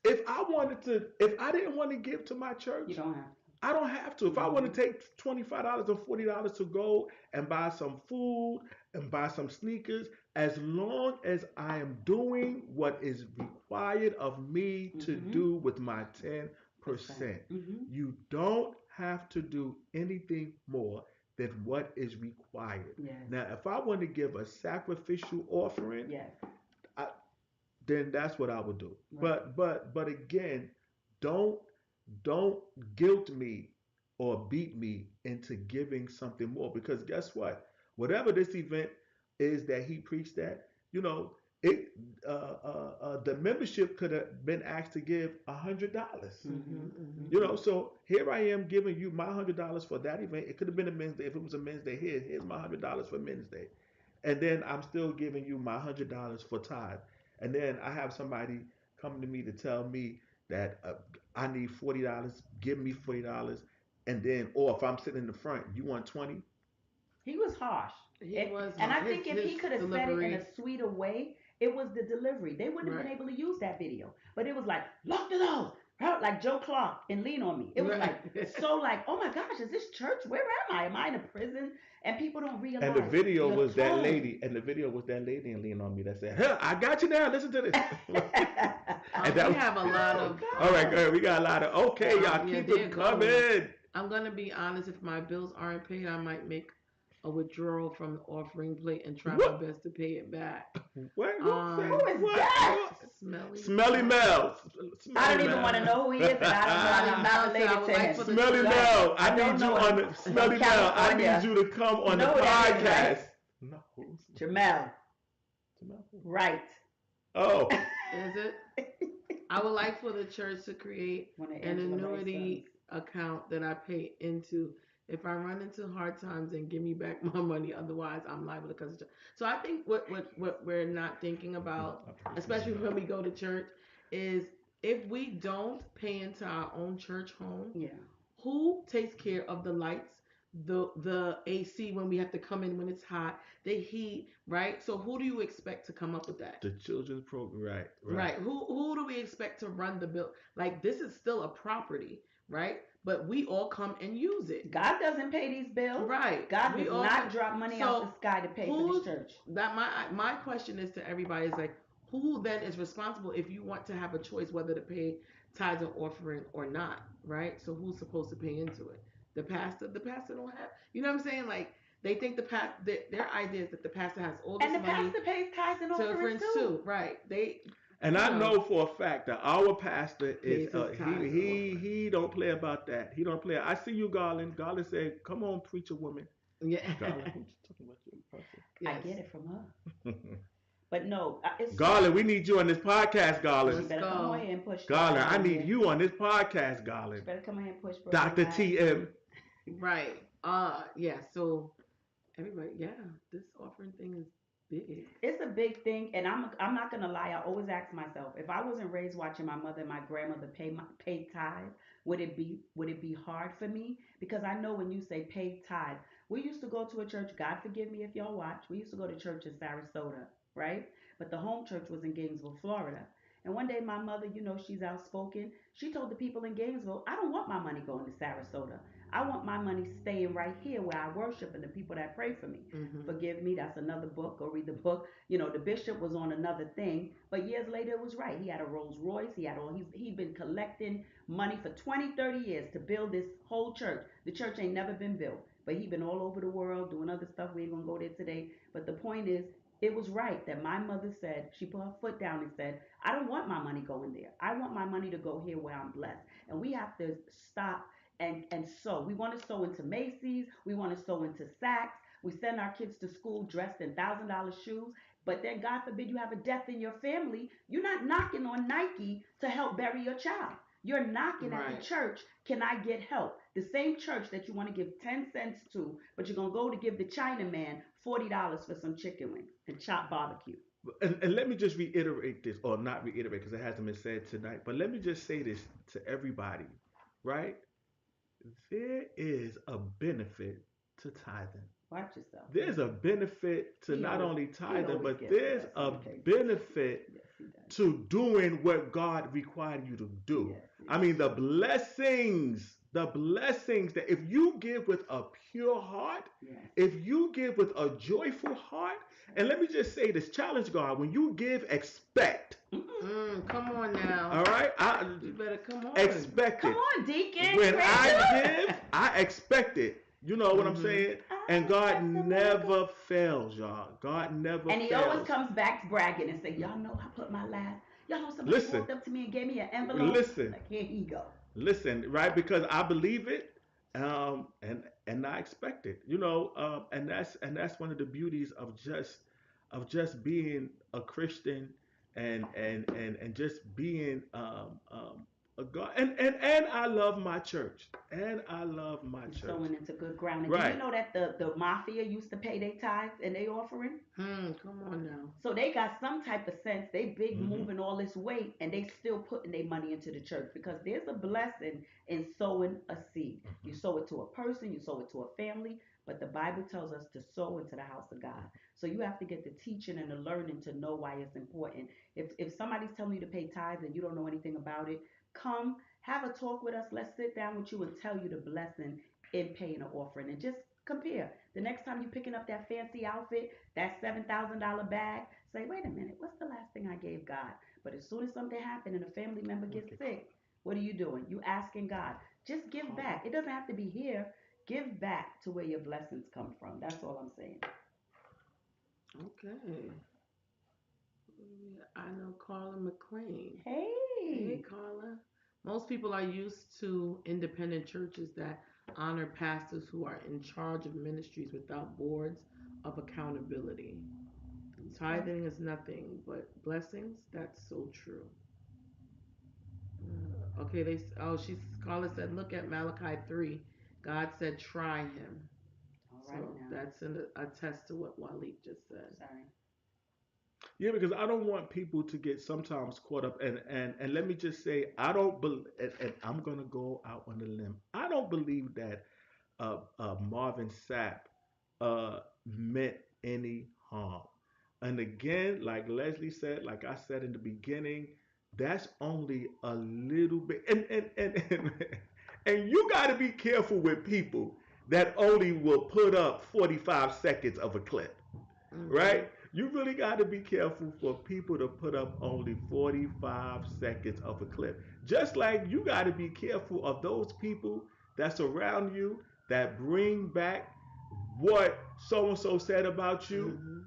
if I didn't want to give to my You church, don't have I don't have to. to. If I want Hmm. to take $25 or $40 to go and buy some food and buy some sneakers, as long as I am doing what is required of me to Hmm. do with my Percent. 10%, Hmm. you don't have to do anything more than what is required. Yes. Now, if I want to give a sacrificial offering, Yes. I, then that's what I would do. Right. But again, don't don't guilt me or beat me into giving something more because guess what? Whatever this event is that he preached at, you know, it the membership could have been asked to give $100. Hmm. Hmm. You know, Hmm. so here I am giving you my $100 for that event. It could have been a men's day. If it was a men's day, here's my $100 for men's day. And then I'm still giving you my $100 for tithe. And then I have somebody coming to me to tell me that I need $40. Give me $40. And then, or if I'm sitting in the front, you want 20? He was harsh. He was And I his think if he could have said it in a delivery. sweeter way, it was the delivery. They wouldn't have been Right, able to use that video. But it was like, lock the door. Like Joe Clark and Lean on Me. It was like, right. so like, oh my gosh, is this church? Where am I? Am I in a prison? And people don't And the realize video your was that tone. lady, and the video was that lady and leaning on me that said, "Huh, I got you now. Listen to this." And that We was, have a lot Oh of all right, gosh. good. We got a lot of, okay, y'all yeah. keep There them goes. coming. I'm gonna be honest. If my bills aren't paid, I might make a withdrawal from the offering plate and try my What? best to pay it back. What? Who said Um, Who is what? that? What? smelly Smelly Mel. Mel. I Smelly don't even Mel. want to Yeah. know who he is, and I don't know, and Smelly I'm not Mel said, I related would to like him. for the Smelly Go church. ahead. Mel. I I don't need you know on him the from Smelly Mel. I need California. you to come You on the know who that is, right? podcast. No. Jamel. Jamel who? Right. Oh. Is it? I would like for the church to create One of an Angela Mae's sons. annuity account that I pay into. If I run into hard times, and give me back my money. Otherwise, I'm liable to cut the church. So I think what we're not thinking about, I pray for especially when Jamel. we go to church, is if we don't pay into our own church home, Yeah. who takes care of the lights, the AC when we have to come in when it's hot, the heat, right? So who do you expect to come up with that? The children's program, right, right. Right. Who do we expect to run the bill? Like this is still a property, right? But we all come and use it. God doesn't pay these bills. Right. God We does all come. not drop money out the So sky to pay for this who's church. that my question is to everybody is like who then is responsible if you want to have a choice whether to pay tithes and offering or not, right? So who's supposed to pay into it? The pastor. The pastor don't have. You know what I'm saying? Like they think their idea is that the pastor has all this And the money pastor pays tithes and to offerings friends too. too, right? They, And you I know, know for a fact that our pastor is pays his tithes and offering. he don't play about that. He don't play. I see you, Garland. Garland said, "Come on, preacher woman." Yeah. Garland, who's talking about you, pastor? I Yes. get it from her. But no, it's so. Garland, we need you on this podcast, Garland. She Let's better come on go. here and push Garland, Brian I on need here. you on this podcast, She Garland. better come on here and push Brian Doctor back. TM. Right. Yeah. So everybody, yeah, this offering thing is big. It's a big thing, and I'm not gonna lie. I always ask myself, if I wasn't raised watching my mother and my grandmother pay tithe, would it be hard for me? Because I know when you say pay tithe, we used to go to a church. God forgive me if y'all watch. We used to go to church in Sarasota, right? But the home church was in Gainesville, Florida. And one day my mother, she's outspoken. She told the people in Gainesville, I don't want my money going to Sarasota. I want my money staying right here where I worship and the people that pray for me. Mm-hmm. Forgive me, that's another book. Go read the book. The bishop was on another thing, but years later it was right. He had a Rolls Royce. He'd been collecting money for 20, 30 years to build this whole church. The church ain't never been built, but he been all over the world doing other stuff. We ain't gonna go there today. But the point is, it was right that my mother said, she put her foot down and said, I don't want my money going there. I want my money to go here where I'm blessed. And we have to stop and sow. We want to sow into Macy's. We want to sow into Saks. We send our kids to school dressed in $1,000 shoes. But then, God forbid, you have a death in your family. You're not knocking on Nike to help bury your child. You're knocking at the Right. church. Can I get help? The same church that you want to give 10 cents to, but you're going to go to give the Chinaman $40 for some chicken wings and chopped barbecue. And let me just reiterate this, or not reiterate because it hasn't been said tonight, but let me just say this to everybody, right? There is a benefit to tithing. Watch yourself. There's a benefit to He not always, only he tithing, always but gets with there's us on a occasion. benefit Yes, he does. to doing what God required you to do. Yes, I yes, mean, the blessings that if you give with a pure heart, yes. if you give with a joyful heart, and let me just say this challenge, God, when you give, expect. Come on now. All right? You better come on. Expect Come it. on, Deacon When I Crandall. give, I expect it. You know what I'm Mm-hmm. saying? I And God expect a miracle. never fails, y'all. God never And he always fails. comes back bragging and say, y'all know I put my last. Y'all know somebody Listen, walked up to me and gave me an envelope. listen, Like, here you go. listen, right? Because I believe it, and I expect it. And that's one of the beauties of just being a Christian and just being a God. And I love my church, and I love my You're church. sowing into good ground. And do you Right. know that the mafia used to pay their tithes and they offering? Come on now. So they got some type of sense. They big Hmm. moving all this weight and they still putting their money into the church because there's a blessing in sowing a seed. You sow it to a person, you sow it to a family, but the Bible tells us to sow into the house of God. So you have to get the teaching and the learning to know why it's important. If somebody's telling you to pay tithes and you don't know anything about it, come have a talk with us. Let's sit down with you and tell you the blessing in paying an offering and just compare. The next time you're picking up that fancy outfit, that $7,000 bag, say, wait a minute, what's the last thing I gave God? But as soon as something happens and a family member gets Okay. sick, what are you doing? You asking God. Just give back. It doesn't have to be here. Give back to where your blessings come from. That's all I'm saying. Okay. I know Carla McClain. Hey, Hey, Carla. Most people are used to independent churches that honor pastors who are in charge of ministries without boards of accountability. that's right. Tithing is nothing but blessings. That's so true. Okay, she's Carla said, look at Malachi 3. God said, try him. All right So now. that's a test to what Waliek just said. Sorry. Yeah, because I don't want people to get sometimes caught up, and let me just say I don't believe, and I'm gonna go out on a limb. I don't believe that Marvin Sapp meant any harm. And again, like Leslie said, like I said in the beginning, that's only a little bit. And you got to be careful with people that only will put up 45 seconds of a clip, Mm-hmm. right? You really got to be careful for people to put up only 45 seconds of a clip. Just like you got to be careful of those people that's around you that bring back what so and so said about you Mm-hmm.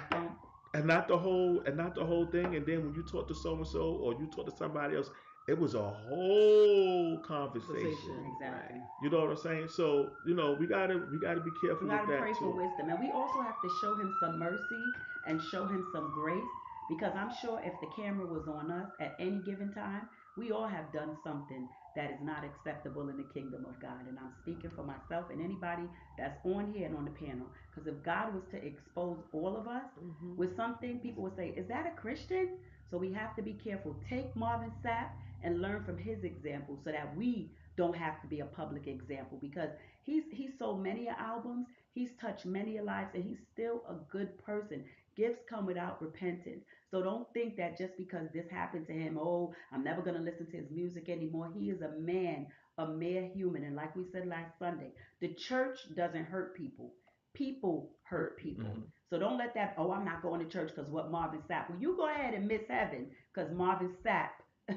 Bum, and not the whole thing. And then when you talk to so and so or you talk to somebody else, it was a whole conversation. Conversation, right? exactly. You know what I'm saying? So we gotta be We careful got with to that pray for too. wisdom. And we also have to show him some mercy and show him some grace because I'm sure if the camera was on us at any given time, we all have done something that is not acceptable in the kingdom of God. And I'm speaking for myself and anybody that's on here and on the panel. Because if God was to expose all of us Mm-hmm. with something, people would say, is that a Christian? So we have to be careful. Take Marvin Sapp and learn from his example so that we don't have to be a public example because he's sold many albums, he's touched many lives, and he's still a good person. Gifts come without repentance. So don't think that just because this happened to him, oh, I'm never gonna listen to his music anymore. He is a man, a mere human. And like we said last Sunday, the church doesn't hurt people. People Hurt hurt people. people. Hmm. So don't let that, oh, I'm not going to church because what Marvin Sapp. Well, you go ahead and miss heaven because Marvin Sapp.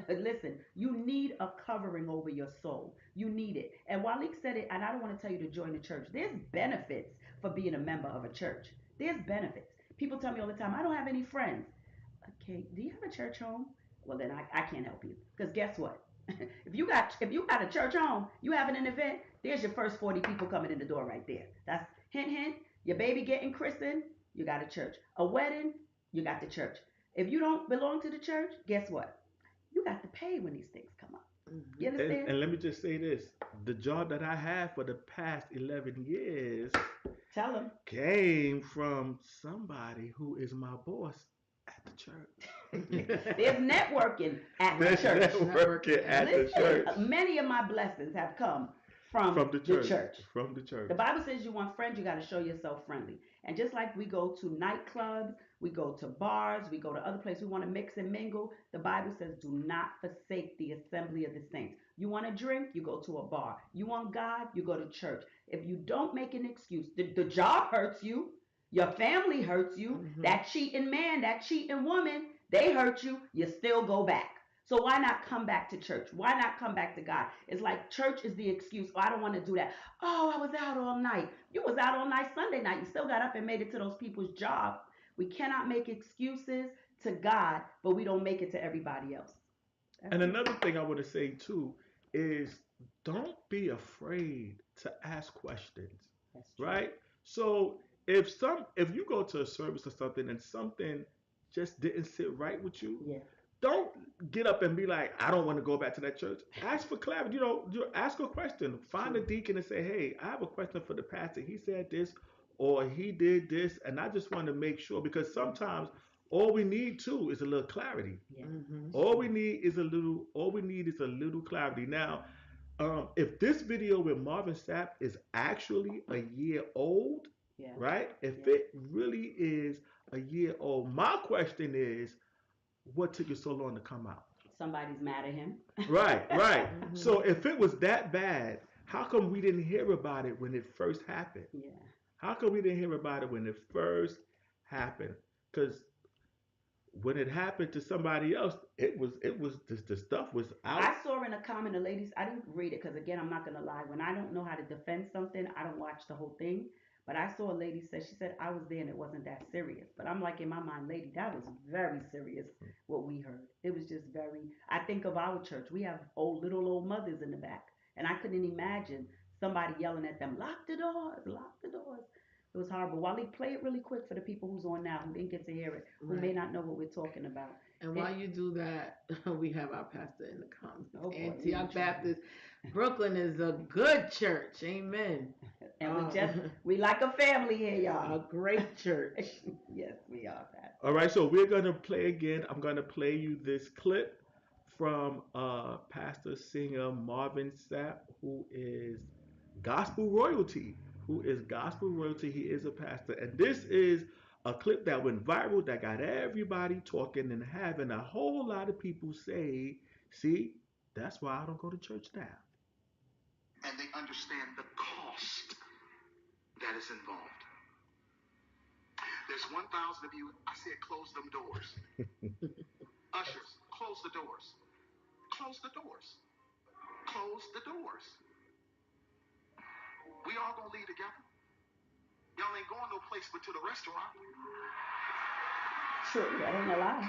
Listen, you need a covering over your soul. You need it. And Waliek said it, and I don't want to tell you to join the church. There's benefits for being a member of a church. There's benefits. People tell me all the time, I don't have any friends. Okay, do you have a church home? Well, then I can't help you. Because guess what? if you got a church home, you having an event, there's your first 40 people coming in the door right there. That's hint hint. Your baby getting christened, you got a church. A wedding, you got the church. If you don't belong to the church, guess what? You got to pay when these things come up. You Mm-hmm. understand? And let me just say this: the job that I had for the past 11 years Tell them. came from somebody who is my boss at the church. There's networking at the That's church. networking Networking at at the the Listen, church church. many of my blessings have come from from the the church. church. From the The church. Bible says you want friends, you got to show yourself friendly. And just like we go to nightclubs, we go to bars, we go to other places, we want to mix and mingle. The Bible says, do not forsake the assembly of the saints. You want to drink, you go to a bar. You want God, you go to church. If you don't make an excuse, the job hurts you, your family hurts you, Mm-hmm. that cheating man, that cheating woman, they hurt you, you still go back. So why not come back to church? Why not come back to God? It's like church is the excuse. Oh, I don't want to do that. Oh, I was out all night. You was out all night Sunday night. You still got up and made it to those people's job. We cannot make excuses to God, but we don't make it to everybody else. That's And it. another thing I want to say too is don't be afraid to ask questions, That's true. right? So if you go to a service or something and something just didn't sit right with you, Yeah. don't get up and be like, I don't want to go back to that church. Ask for clarity. You ask a question. It's Find true. a deacon and say, hey, I have a question for the pastor. He said this or he did this, and I just want to make sure because Yeah. sometimes all we need too is a little clarity. Yeah. Mm-hmm. It's All true. we need is a little. All we need is a little clarity. Now, if this video with Marvin Sapp is actually a year old, Yeah. right? If Yeah. it really is a year old, my question is, what took you so long to come out? Somebody's mad at him. Right, right. Mm-hmm. So if it was that bad, how come we didn't hear about it when it first happened? Yeah. How come we didn't hear about it when it first happened? Because when it happened to somebody else, it was the stuff was I out. saw in a comment, a lady, I didn't read it because, again, I'm not going to lie. When I don't know how to defend something, I don't watch the whole thing. But I saw a lady say, she said, I was there and it wasn't that serious. But I'm like, in my mind, lady, that was very serious what we heard. It was just very, I think of our church. We have little old mothers in the back. And I couldn't imagine somebody yelling at them, lock the doors, lock the doors. It was horrible. Wally, play it really quick for the people who's on now who didn't get to hear it, who may Right. not know what we're talking about. And while It, you do that, we have our pastor in the comments. oh boy, we in Antioch trouble. Baptist, Brooklyn is a good church. Amen. And we Uh, just we like a family here, y'all. a great church. Yes, we are, All Pastor. right, so we're gonna play again. I'm gonna play you this clip from pastor singer Marvin Sapp, gospel royalty who is gospel royalty. He is a pastor, and this is a clip that went viral that got everybody talking and having a whole lot of people say, see, that's why I don't go to church now. And they understand the cost that is involved. There's 1,000 of you. I said close them doors. Ushers, close the doors. Close the doors. Close the doors. We all gonna leave together. Y'all ain't going no place but to the restaurant. True, that ain't a lie.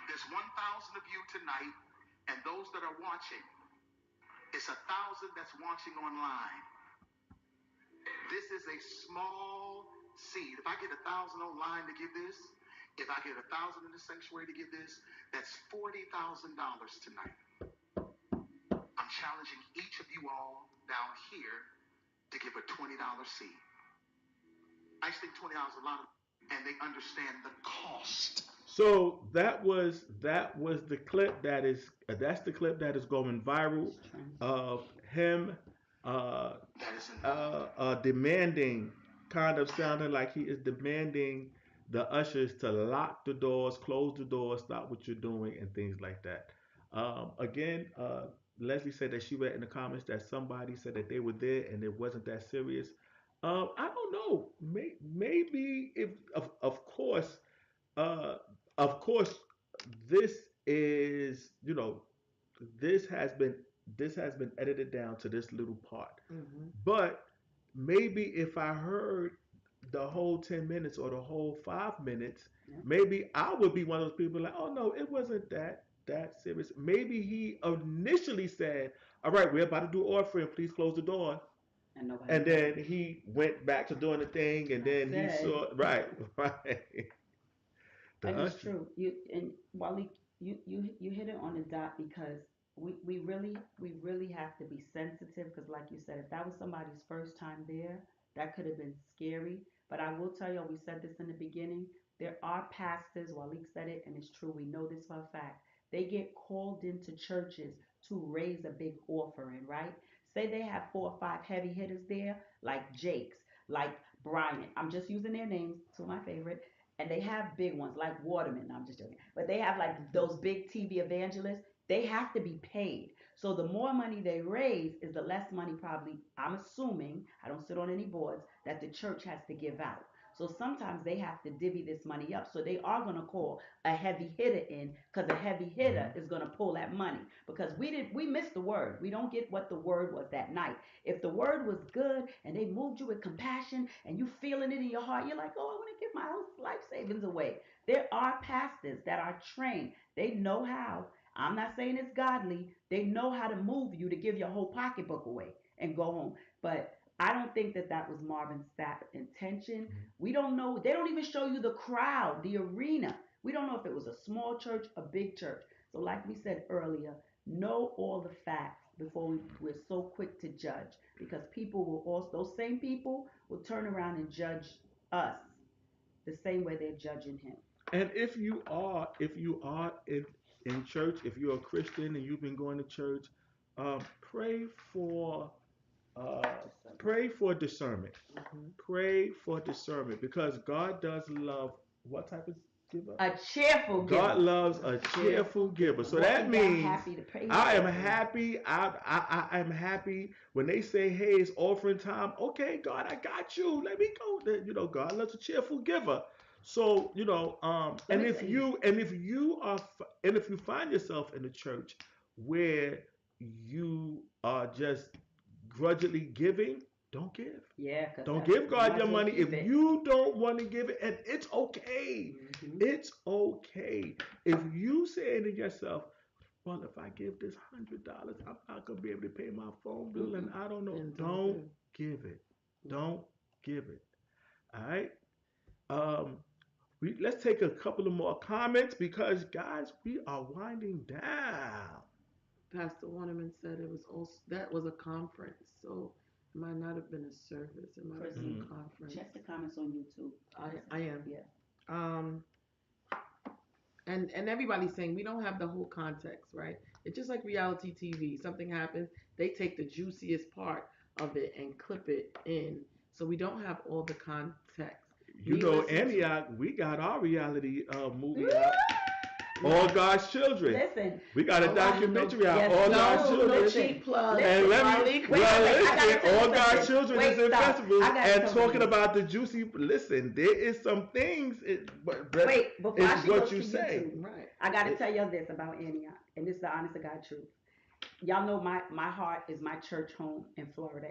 There's 1,000 of you tonight, and those that are watching, it's 1,000 that's watching online. This is a small seed. If I get 1,000 online to give this, if I get 1,000 in the sanctuary to give this, that's $40,000 tonight. I'm challenging each of you all down here to give a $20 seed. I just think $20 is a lot, and they understand the cost. So that was the clip that's the clip that is going viral of him uh, demanding, kind of sounding like he is demanding the ushers to lock the doors, close the doors, stop what you're doing, and things like that. Again, Leslie said that she read in the comments that somebody said that they were there and it wasn't that serious. I don't know. Maybe if uh, of course, this is this has been this has been edited down to this little part. But maybe if I heard the whole 10 minutes or the whole 5 minutes, Yeah. maybe I would be one of those people like, oh no, it wasn't that serious. Maybe he initially said, all right, we're about to do offering, please close the door. And nobody And did. then he went back to doing the thing, and I then he said, saw right, right. The and it's usher. true. You and Wally, you hit it on the dot because we really have to be sensitive because, like you said, if that was somebody's first time there, that could have been scary. But I will tell you, we said this in the beginning. There are pastors. Waleek said it, and it's true. We know this for a fact. They get called into churches to raise a big offering, right? Say they have 4 or 5 heavy hitters there, like Jake's, like Bryant. I'm just using their names, two of my favorite, and they have big ones like Waterman. No, I'm just joking. But they have like those big TV evangelists. They have to be paid. So the more money they raise is the less money probably, I'm assuming, I don't sit on any boards, that the church has to give out. So sometimes they have to divvy this money up. So they are going to call a heavy hitter in because a heavy hitter is going to pull that money because we missed the word. We don't get what the word was that night. If the word was good and they moved you with compassion and you feeling it in your heart, you're like, oh, I want to give my whole life savings away. There are pastors that are trained. They know how. I'm not saying it's godly. They know how to move you to give your whole pocketbook away and go home. But I don't think that that was Marvin Sapp's intention. We don't know. They don't even show you the crowd, the arena. We don't know if it was a small church, a big church. So, like we said earlier, know all the facts before we're so quick to judge because people will also, those same people will turn around and judge us the same way they're judging him. And if you are in church, if you're a Christian and you've been going to church, pray for uh, pray for discernment. Pray for discernment because God does love what type of giver? A cheerful God giver. loves a cheerful giver. So that Walking down means happy to praise I am cheerfully. happy. I am happy when they say, "Hey, it's offering time." Okay, God, I got you. Let me go. God loves a cheerful giver. So Let me tell you. and if you find yourself in a church where you are just grudgingly giving, don't give. Yeah, because Don't that's give you God might your as well money if keep it. you don't want to give it, and it's okay. Hmm. It's okay. If you say to yourself, well, if I give this $100, I'm not gonna be able to pay my phone bill, and Mm-mm. I don't know. Then don't Don't give. give it. Don't give it. All right. Um, let's take a couple of more comments because guys, we are winding down. Pastor Waterman said it was also that was a conference, so it might not have been a service. It might have Chris, been Mm. a conference. check the comments on YouTube. I am. Yeah. Um, And everybody's saying we don't have the whole context, right? It's just like reality TV. Something happens, they take the juiciest part of it and clip it in, so we don't have all the context. You Me know, listen to Antioch, we got our reality Woo! movie out. All God's children. Listen, We got a oh, I didn't know. documentary out. yes, All we God's No, do. no children. Listen, cheap plug, And listen. let me, Waliek. Wait, well, wait, I listen, gotta tell you all God's something. children is Wait, in stop. festivals I gotta and tell talking you. about the juicy. Listen, there is some things. But Wait, before it's she what goes you to say. YouTube, Right. I gotta It, tell y'all this about Antioch, and this is the honest to God truth. Y'all know my heart is my church home in Florida,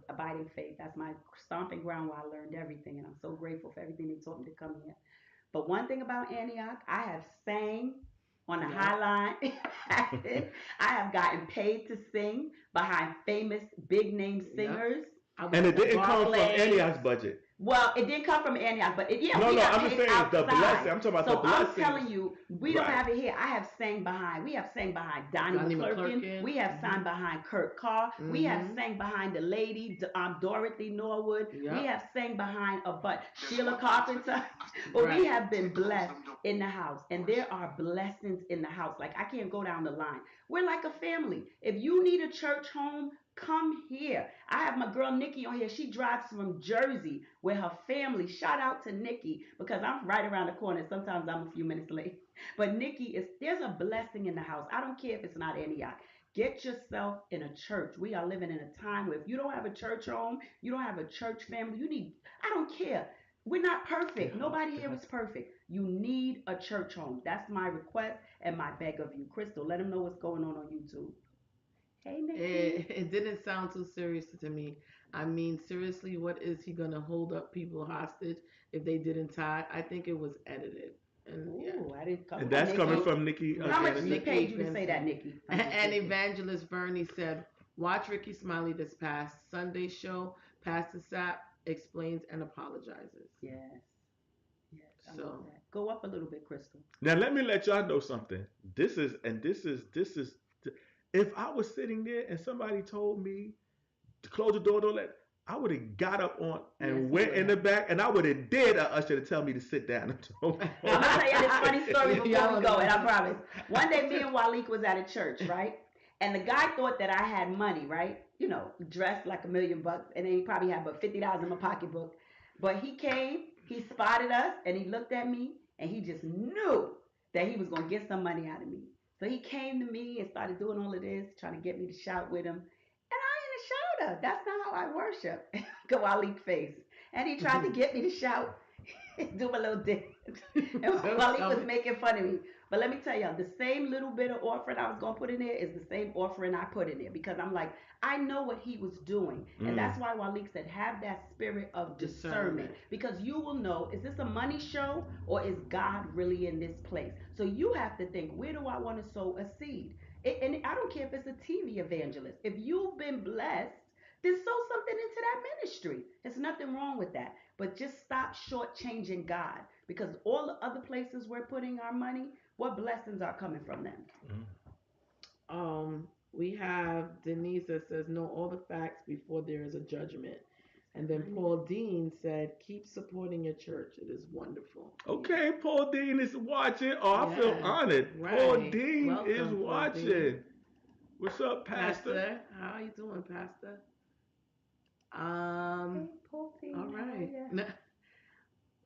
abiding faith. That's my stomping ground where I learned everything, and I'm so grateful for everything they taught me to come here. But one thing about Antioch, I have sang on the Yep. High Line. I have gotten paid to sing behind famous big name Yep. singers. I was and at it the didn't come from Barclays. Antioch's budget. Well, it didn't come from Antioch, but yeah, No, we no, got I'm just paid saying the outside. blessing. I'm talking about the So I'm blessings. telling you, we don't Right. have it here. I have sang behind. We have sang behind Donnie Donnie McClurkin. McClurkin. We have sang behind Kurt Carr. We have Mm-hmm. sang behind the lady Dorothy Norwood. We Yep. have sang behind a but Sheila Carpenter. But we Right. have been blessed in the house, and there are blessings in the house. Like I can't go down the line. We're like a family. If you need a church home, come here. I have my girl Nikki on here. She drives from Jersey with her family. Shout out to Nikki because I'm right around the corner. Sometimes I'm a few minutes late. But Nikki is there's a blessing in the house. I don't care if it's not Antioch. Get yourself in a church. We are living in a time where if you don't have a church home, you don't have a church family, you need I don't care. We're not perfect. Nobody here is perfect. You need a church home. That's my request and my beg of you. Crystal, let them know what's going on YouTube. Hey, Nikki. It didn't sound too serious to me. I mean, seriously, what is he gonna hold up people hostage if they didn't tie? I think it was edited, and yeah. Ooh, I didn't come And on, that's coming Nikki. So from Nikki How much she Anderson. paid Nikki you to say that, Benson Nikki? I'm just and joking. Evangelist Bernie said, "Watch Ricky Smiley this past Sunday show. Pastor Sapp explains and apologizes." Yes, yes, I love So that. Go up a little bit, Crystal. Now let me let y'all know something. This is. If I was sitting there and somebody told me to close the door, don't let. I would have got up on Yes, and you went would in the have. back, and I would have dared a usher to tell me to sit down. I'm gonna tell you this funny story before we y'all go, and I know. promise. One day, me and Waliek was at a church, right? And the guy thought that I had money, right? You know, dressed like $1 million, and then he probably had about $50 in my pocketbook. But he came, he spotted us, and he looked at me, and he just knew that he was gonna get some money out of me. So he came to me and started doing all of this, trying to get me to shout with him. And I ain't a shouter. That's not how I worship. Waliek face. And he tried to get me to shout do a little dance. And Don't while he tell was me. making fun of me. But let me tell y'all, the same little bit of offering I was gonna put in there is the same offering I put in there because I'm like, I know what he was doing. And Mm. that's why Waliek said, have that spirit of discernment. Discernment. Because you will know, is this a money show or is God really in this place? So you have to think, where do I want to sow a seed? And I don't care if it's a TV evangelist. If you've been blessed, then sow something into that ministry. There's nothing wrong with that. But just stop shortchanging God because all the other places we're putting our money, what blessings are coming from them? Mm. We have Denise that says, "Know all the facts before there is a judgment." Is And that then money? Paul Dean said, "Keep supporting your church. It is wonderful." Yeah. Okay, Paul Dean is watching. Oh, I feel Yes, honored. Paul right. Dean is Welcome, Paul Dean. watching. What's up, Pastor? Pastor, how are you doing, Pastor? Hey, Um, all Paultine, how are right. you?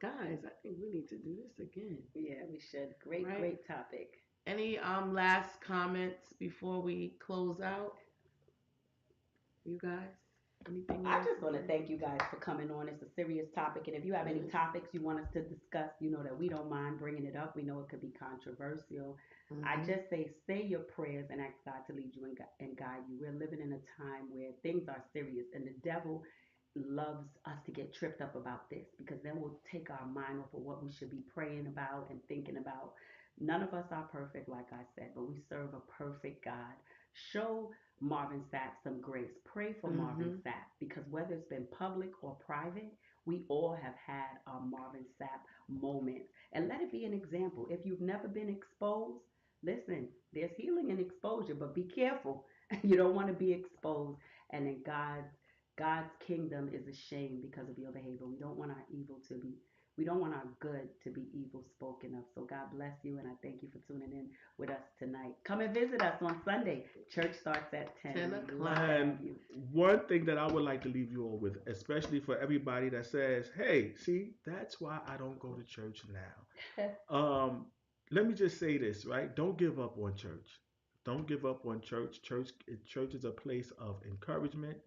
Guys, I think we need to do this again. Yeah, we should. Great, Right? great topic. Any last comments before we close out? You guys? Anything you I want just to want to say? thank you guys for coming on. It's a serious topic, and if you have It any is. topics you want us to discuss, you know that we don't mind bringing it up. We know it could be controversial. I Mm-hmm. just say your prayers and ask God to lead you and guide you. We're living in a time where things are serious, and the devil loves us to get tripped up about this because then we'll take our mind off of what we should be praying about and thinking about. None of us are perfect, like I said, but we serve a perfect God. Show Marvin Sapp some grace. Pray for Marvin Mm-hmm. Sapp because whether it's been public or private, we all have had our Marvin Sapp moments. And let it be an example. If you've never been exposed, listen, there's healing in exposure, but be careful. You don't want to be exposed. And then God's kingdom is ashamed because of your behavior. We don't want our evil to be We don't want our good to be evil spoken of. So God bless you, and I thank you for tuning in with us tonight. Come and visit us on Sunday. Church starts at 10. 10 We love to o'clock. have And you. one thing that I would like to leave you all with, especially for everybody that says, "Hey, see, that's why I don't go to church now." Let me just say this, right? Don't give up on church. Don't give up on church. Church is a place of encouragement.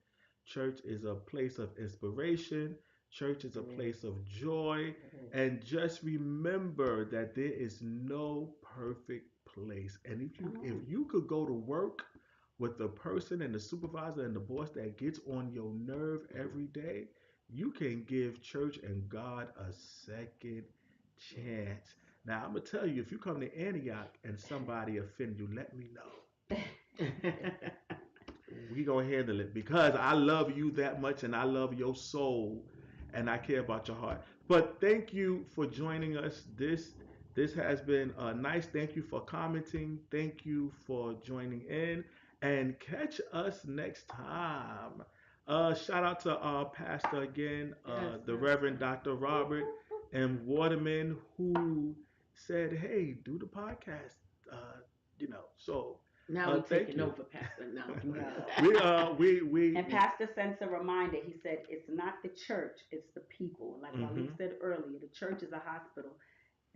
Church is a place of inspiration. Church is a It is. place of joy. It is. And just remember that there is no perfect place. And Come if on. you could go to work with the person and the supervisor and the boss that gets on your nerve every day, you can give church and God a second chance. Now I'm gonna tell you, if you come to Antioch and somebody offend you, let me know. We gonna handle it because I love you that much and I love your soul and I care about your heart. But thank you for joining us. This has been nice. Thank you for commenting. Thank you for joining in and catch us next time. Shout out to our pastor again, Yes, the Reverend Pastor. Dr. Boop, Robert boop, boop. and Waterman, who said, "Hey, do the podcast." So Now we thank taking you. over, Pastor. No. No. We And Pastor sends a reminder. He said, it's not the church, it's the people. Like Waliek hmm said earlier, the church is a hospital.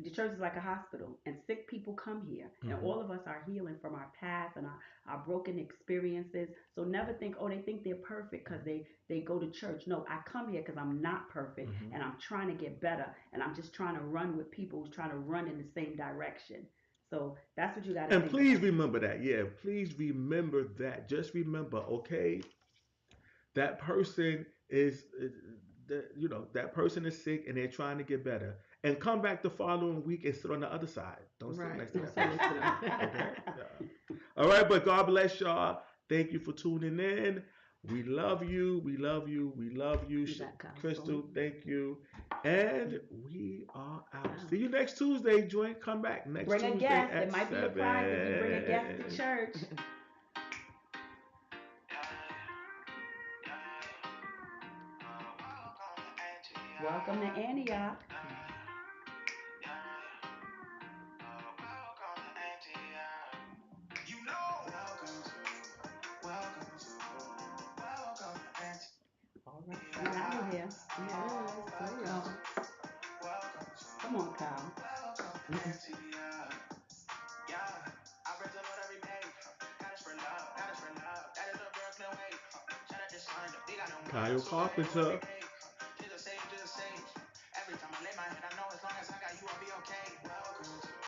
The church is like a hospital, and sick people come here. And hmm all of us are healing from our past and our broken experiences. So never think, oh, they think they're perfect because they go to church. No, I come here because I'm not perfect hmm and I'm trying to get better. And I'm just trying to run with people who's trying to run in the same direction. So that's what you got to And think please about. remember that. Yeah, please remember that. Just remember, okay, that person that person is sick and they're trying to get better. And come back the following week and sit on the other side. Don't sit Right. next to Don't that sit person. next to them. Okay? All right, but God bless y'all. Thank you for tuning in. We love you. We love you. We love you. You got counsel. Crystal, thank you. And we are out. See Out. you next Tuesday. Join, come back next Bring a Tuesday guest. It at might be a prize if you bring a guest to 7. church. Welcome to Antioch. All right, we out of here. Yes. Bye, y'all. Come on, Kyle. Kyle Carpenter.